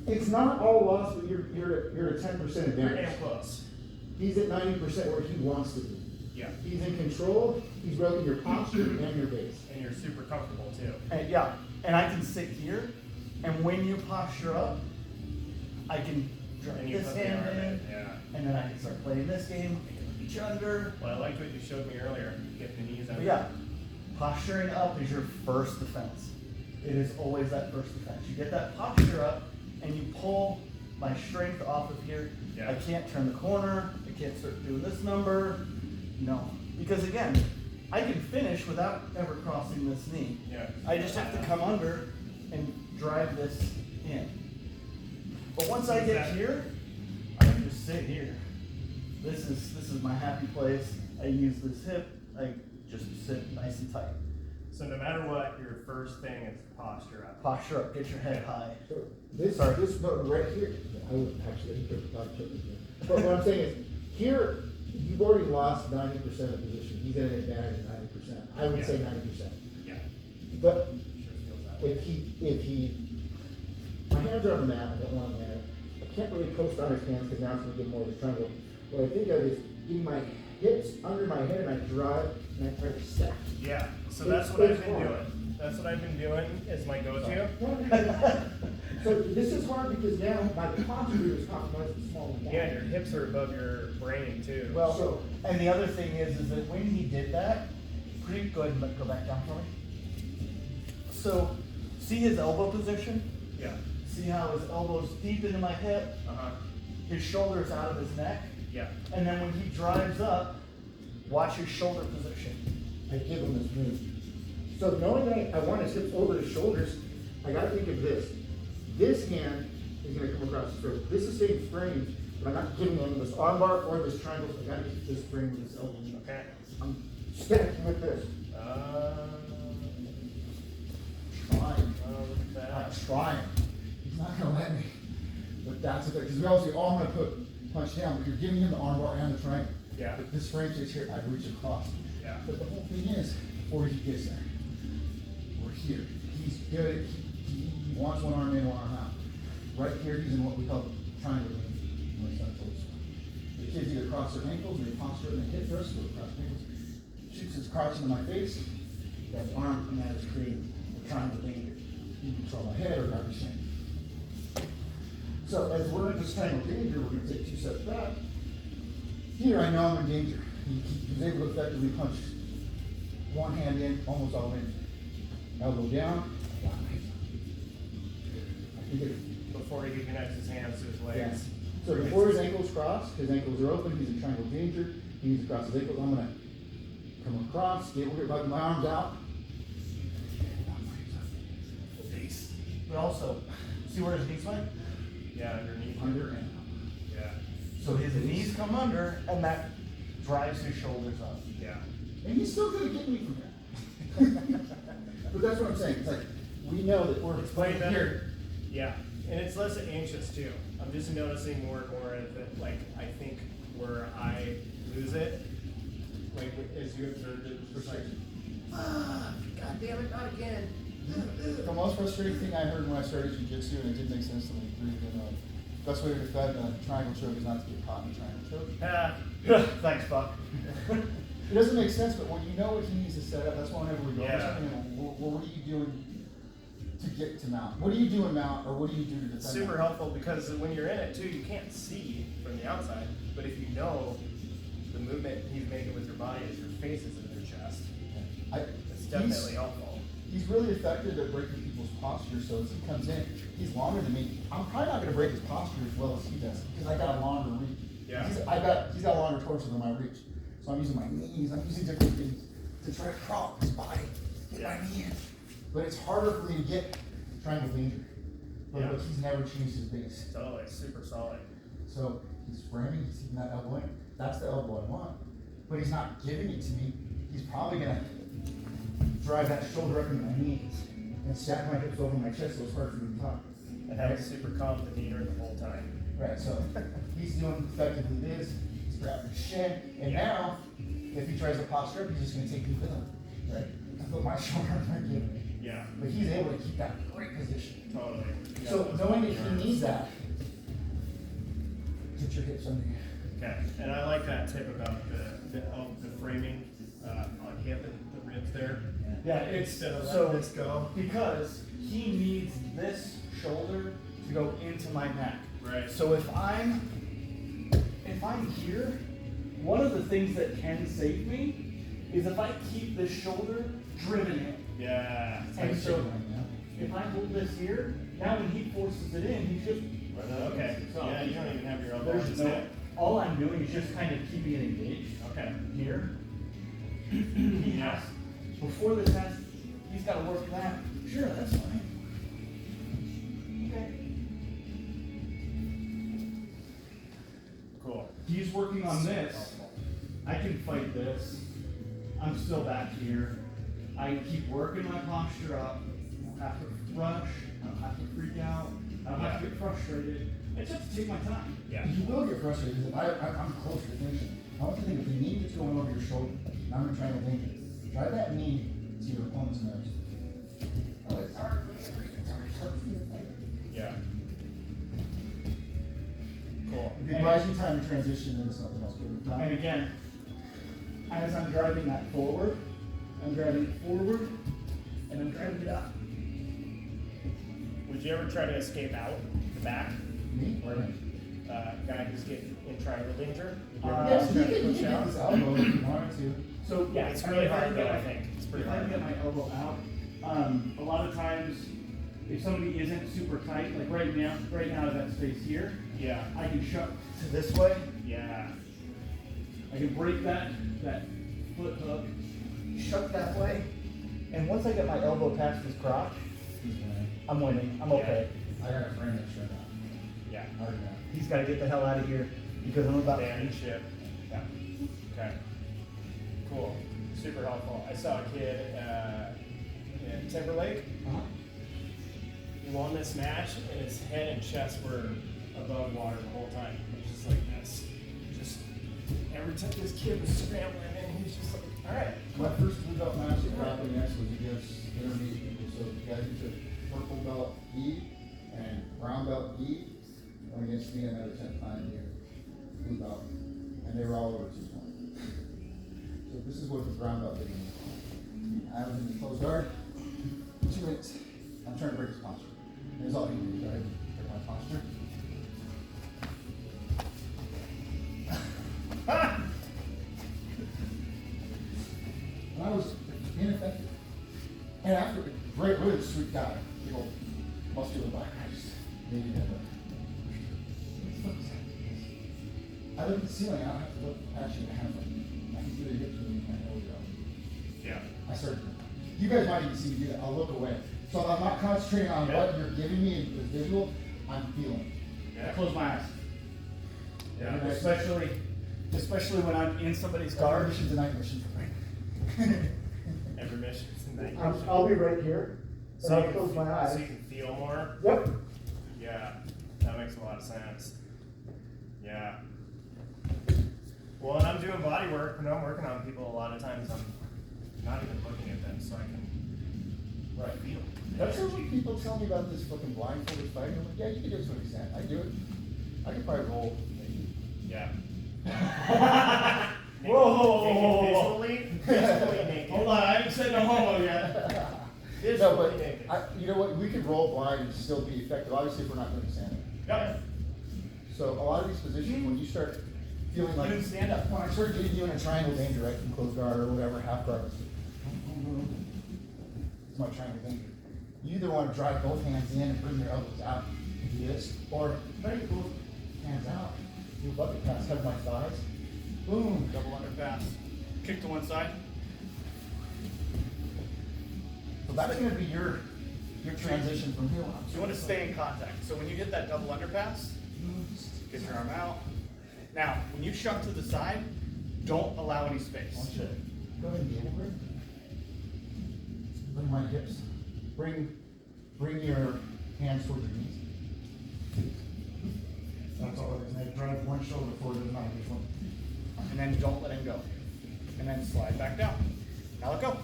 it's not all lost, but you're at 10% You're advantage. damn close. He's at 90% where he wants to be. Yeah. He's in control. He's broken your posture and your base. And you're super comfortable too. And yeah, and I can sit here, and when you posture up, I can drag And you this put the hand arm in, in, yeah. and then I can start playing this game. I can reach under. Well, I liked what you showed me earlier, getting the knees But under. yeah, posturing up is your first defense. It is always that first defense. You get that posture up, and you pull my strength off of here. Yeah. I can't turn the corner. I can't start doing this number. No, because again, I can finish without ever crossing this knee. Yeah. I just have to come under and drive this in. But once I get here, I can just sit here. This is my happy place. I use this hip. I just sit nice and tight. So no matter what, your first thing is posture up. Posture up, get your head high. So this button right here, I would actually put the top check again. But what I'm saying is, here, you've already lost 90% of position. He's at an advantage of 90%. I would say 90%. Yeah. But Sure feels that way. if he, my hands are on the mat, I don't want to land. I can't really coast on his hands because now it's going to get more of a triangle. What I think of is getting my hips under my head and I drive and I try to stack. Yeah, so that's what I've been doing. That's what I've been doing is my go-to. So this is hard because now my posture is compromised with small and Yeah, your hips are above your brain too. Well, So- and the other thing is that when he did that, pretty good, but go back down for me. So, see his elbow position? Yeah. See how his elbow's deep into my hip, Uh-huh. his shoulder's out of his neck, Yeah. and then when he drives up, watch his shoulder position. I give him this move. So knowing that I want his hips over his shoulders, I gotta think of this. This hand is gonna come across his throat. This is the same frame, but I'm not giving him this armbar or this triangle. I gotta keep this frame with this elbow. Okay. I'm stacking with this. Trying. Look at that. I'm trying. He's not gonna let me. But that's the thing, because we obviously all want to punch down, but you're giving him the armbar and the triangle. Yeah. But this frame stays here, I reach across. Yeah. But the whole thing is, before he gets there, we're here. He's good, he wants one arm in, one arm out. Right here, he's in what we call triangle range. The kids either cross their ankles, or they posture and they hit first, or cross their ankles. Shoots his crotch into my face, that arm, and that is creating a triangle danger. You control my head or grab your shin. So as we're in this triangle danger, we're gonna take 2 steps back. Here I know I'm in danger. He was able to effectively punch one hand in, almost all in. Elbow down, got my I think it, Before he connects his hands to his legs. yeah. So before his ankles cross, his ankles are open, he's in triangle danger, he needs to cross his ankles. I'm gonna come across, get over here, button my arms out. Face. But also, see where his knees went? Yeah, underneath. Under and out. Yeah. So his knees come under, and that drives his shoulders up. Yeah. And he's still gonna get me from there. But that's what I'm saying, it's like, we know that we're Way right better. here. Yeah, and it's less anxious too. I'm just noticing more and more of it, like, I think where I lose it, like, as you observed it, was just like, God damn it, not again. The most frustrating thing I heard when I started jiu-jitsu, and it didn't make sense to me, the best way to defend a triangle choke is not to get caught in a triangle choke. Thanks, Buck. It doesn't make sense, but when you know what he needs to set up, that's why whenever we go over Yeah. something, what are you doing to get to mount? What do you do in mount, or what do you do to defend Super mount? helpful because when you're in it too, you can't see from the outside, but if you know the movement he's making with your body as your face is in their chest, it's definitely helpful. He's really effective at breaking people's posture, so as he comes in, he's longer than me. I'm probably not gonna break his posture as well as he does, because I got a longer reach. Yeah. He's got a longer torso than my reach. So I'm using my knees, I'm using different things to try to prop his body, get my knee in. But it's harder for me to get triangle danger. But Yeah. look, he's never changed his base. Totally, super solid. So he's framing, he's keeping that elbow in. That's the elbow I want. But he's not giving it to me. He's probably gonna drive that shoulder up into my knees and stack my hips over my chest so it's hard for me to talk. And have a super calm demeanor the whole time. Right, so he's doing effectively this, he's grabbing his shin, and now, if he tries to posture up, he's just gonna take me with him, right? I put my shoulder on my giving it. Yeah, But he's able to keep that great position. totally. Yeah, So those knowing that body he arms. needs that, get your hips under you. Okay, and I like that tip about the framing on hip and the ribs there. Yeah, it's Instead of so letting this go. because he needs this shoulder to go into my neck. Right. So if I'm here, one of the things that can save me is if I keep this shoulder driven in. Yeah. And so if I hold this here, now when he forces it in, he's just Okay, So yeah, you don't even have your elbow on there's his no. neck. All I'm doing is just kind of keeping it engaged. Okay. Here. He has, before this has, he's got to work that. Sure, that's fine. Okay. Cool. He's working on this. I can fight this. I'm still back here. I keep working my posture up. I don't have to rush. I don't have to freak out. I don't have to get frustrated. I just have to take my time. Yeah. You will get frustrated because I'm close to finishing. I want you to think if the knee that's going over your shoulder, and I'm gonna try to link it. Drive that knee to your opponent's nose. Oh, it's hard. Yeah. Cool. It buys you time to transition into something else. And again, as I'm driving that forward, I'm driving it forward, and I'm driving it up. Would you ever try to escape out the back? Me? Or me? Guy who's getting in triangle danger? Yes, you Try to can push get out? this elbow if you wanted to. So Yeah, it's really if I hard can though, get I my- think. It's pretty If I hard. can get my elbow out, a lot of times, if somebody isn't super tight, like right now that space here, Yeah. I can shut to this way. Yeah. I can break that foot hook, shut that way, and once I get my elbow past his crotch, I'm winning. I'm okay. I got a friend that shut up. Yeah. Hard enough. He's got to get the hell out of here because I'm about Abandoned ship. Yeah. Okay. Cool. Super helpful. I saw a kid in Timberlake. Uh-huh. He won this match, and his head and chest were above water the whole time. He was just like this. Just every time this kid was scrambling, and he was just like, all right. My first blue belt match at Crappy Next was against intermediate people. So the guys who took purple belt E and brown belt E went against me and another 10th time here, blue belt. And they were all over 220. So this is what the brown belt did. I was in the closed guard, 2 minutes. I'm trying to break his posture. And that's all he can do, right? Break my posture. And I was ineffective. And after, great, really sweet guy, big old muscular black guy, just maybe never. I look at the ceiling, I don't have to look actually at him. I can feel the hips moving, I know we go. Yeah. I started, you guys might even see me do that, I'll look away. So I'm not concentrating on what you're giving me in the visual, I'm feeling. I close my eyes. Yeah. Especially when I'm in somebody's Guard guard. mission's a night mission for me. Every mission is a night. I'll be right here, and So I'll you can close my eyes. So you can feel more. Yep. Yeah, that makes a lot of sense. Yeah. Well, when I'm doing body work, when I'm working on people, a lot of times I'm not even looking at them, so I can feel. That's what people tell me about this fucking blindfolded fighting. I'm like, yeah, you can do it to an extent. I do it. I could probably roll. Yeah. Whoa. Visually naked. Hold on, I haven't said no homo yet. No, Visually but naked. you know what? We could roll blind and still be effective. Obviously, if we're not doing stand-up. Yep. So a lot of these positions, when you start feeling like Even stand up. when I started getting you in a triangle danger, right, from closed guard or whatever, half guard, it's my triangle danger. You either want to drive both hands in and bring your elbows out, do this, or bring both hands out, do a bucket pass, hug my thighs, boom, Double under pass. Kick to one side. So that's going to be your transition from here on. So you want to stay in contact. So when you hit that double underpass, get your arm out. Now, when you shove to the side, don't allow any space. One shot. Go ahead and get over it. Bring my hips. Bring your hands towards your knees. That's all it is. And drive one shoulder forward, doesn't matter which one. And then don't let him go. And then slide back down. Now let go.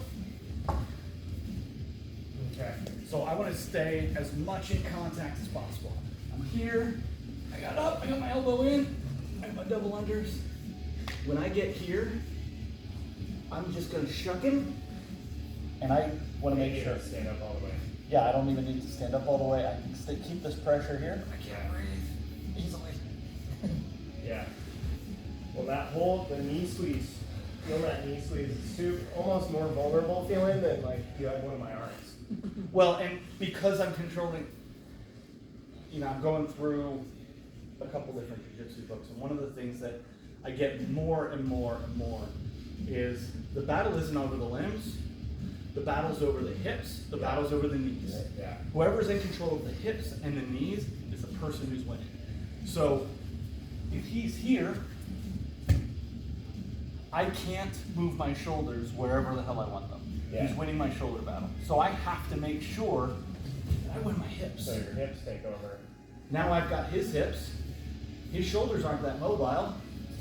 Okay. So I want to stay as much in contact as possible. I'm here. I got up. I got my elbow in. I got my double unders. When I get here, I'm just going to shuck him. And I want to make sure. Stand up all the way. Yeah, I don't even need to stand up all the way. I can keep this pressure here. I can't breathe easily. Yeah. Well, that hold, the knee squeeze, feel that knee squeeze is almost more vulnerable feeling than like you had one of my arms. Well, and because I'm controlling, I'm going through a couple different jiu-jitsu books, and one of the things that I get more and more and more is the battle isn't over the limbs, the battle's over the hips, the battle's over the knees. Yeah. Whoever's in control of the hips and the knees is the person who's winning. So if he's here, I can't move my shoulders wherever the hell I want them. He's Yeah. winning my shoulder battle. So I have to make sure that I win my hips. So your hips take over. Now I've got his hips. His shoulders aren't that mobile.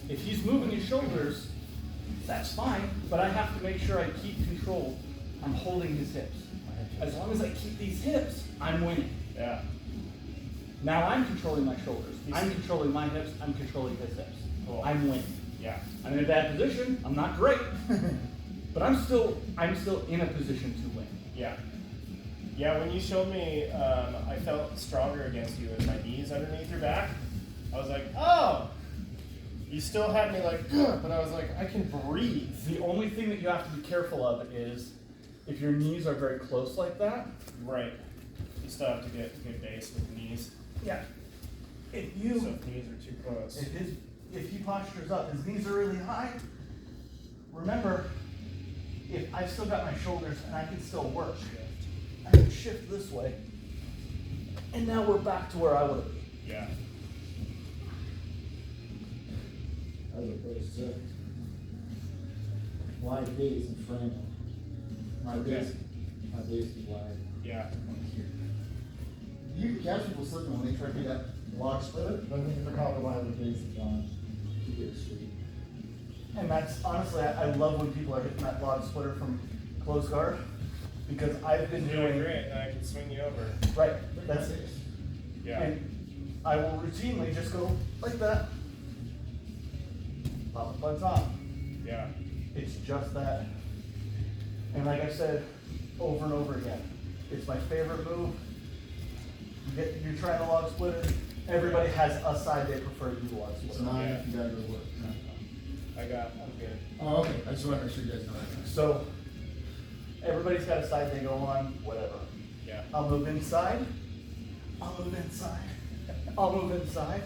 If he's moving his shoulders, that's fine, but I have to make sure I keep control. I'm holding his hips. As long as I keep these hips, I'm winning. Yeah. Now I'm controlling my shoulders. I'm controlling my hips. I'm controlling his hips. Cool. I'm winning. Yeah. I'm in a bad position. I'm not great, but I'm still in a position to win. Yeah. Yeah, when you showed me, I felt stronger against you with my knees underneath your back. I was like, oh! You still had me like, but I was like, I can breathe. The only thing that you have to be careful of is if your knees are very close like that. Right. You still have to get good base with the knees. Yeah. If So you if knees are too close. if he postures up, his knees are really high. Remember, if I've still got my shoulders and I can still work, I can shift this way, and now we're back to where I would have been. Yeah. As opposed to, Wide base and frame. My base is wide. Yeah. You can catch people slipping when they try to do that log splitter, but I think they're probably why their base is on to get it straight. And that's honestly, I love when people are hitting that log splitter from close guard, because I've been You're doing doing great, and I can swing you over. right. That's it. Yeah. And I will routinely just go like that, pop up on top. Yeah. It's just that. And like I said over and over again, it's my favorite move. You're trying to log splitter. Everybody has a side they prefer to do log It's splitter. not Yeah. if you gotta go to work. I'm good. Oh, okay, I just wanna make sure you guys know that. So everybody's got a side they go on, whatever. Yeah. I'll move inside. I'll move inside. I'll move inside.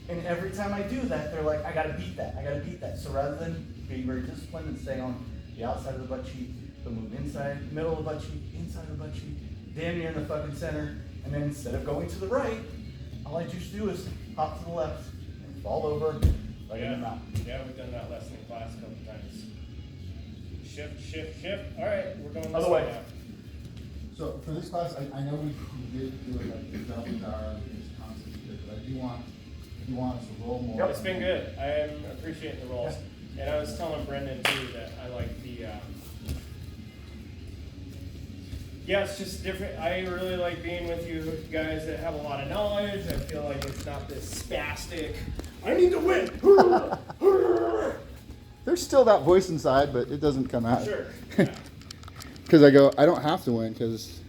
And every time I do that, they're like, I gotta beat that. I gotta beat that. So rather than being very disciplined and staying on the outside of the butt cheek, they'll move inside, middle of the butt cheek, inside of the butt cheek, damn near in the fucking center. And then instead of going to the right, all I just do is hop to the left and fall over right in the mouth. Yeah, we've done that lesson in class a couple times. Shift, shift, shift. All right, we're going this Other way way. now. So for this class, I know we did do it like the double power and this concept here, but I do want, if you want us to roll more. It's been good. I am appreciating the rolls. And I was telling Brendan too that I like the, yeah, it's just different. I really like being with you guys that have a lot of knowledge. I feel like it's not this spastic, I need to win. There's still that voice inside, but it doesn't come out. Sure. Yeah. Because I go, I don't have to win, because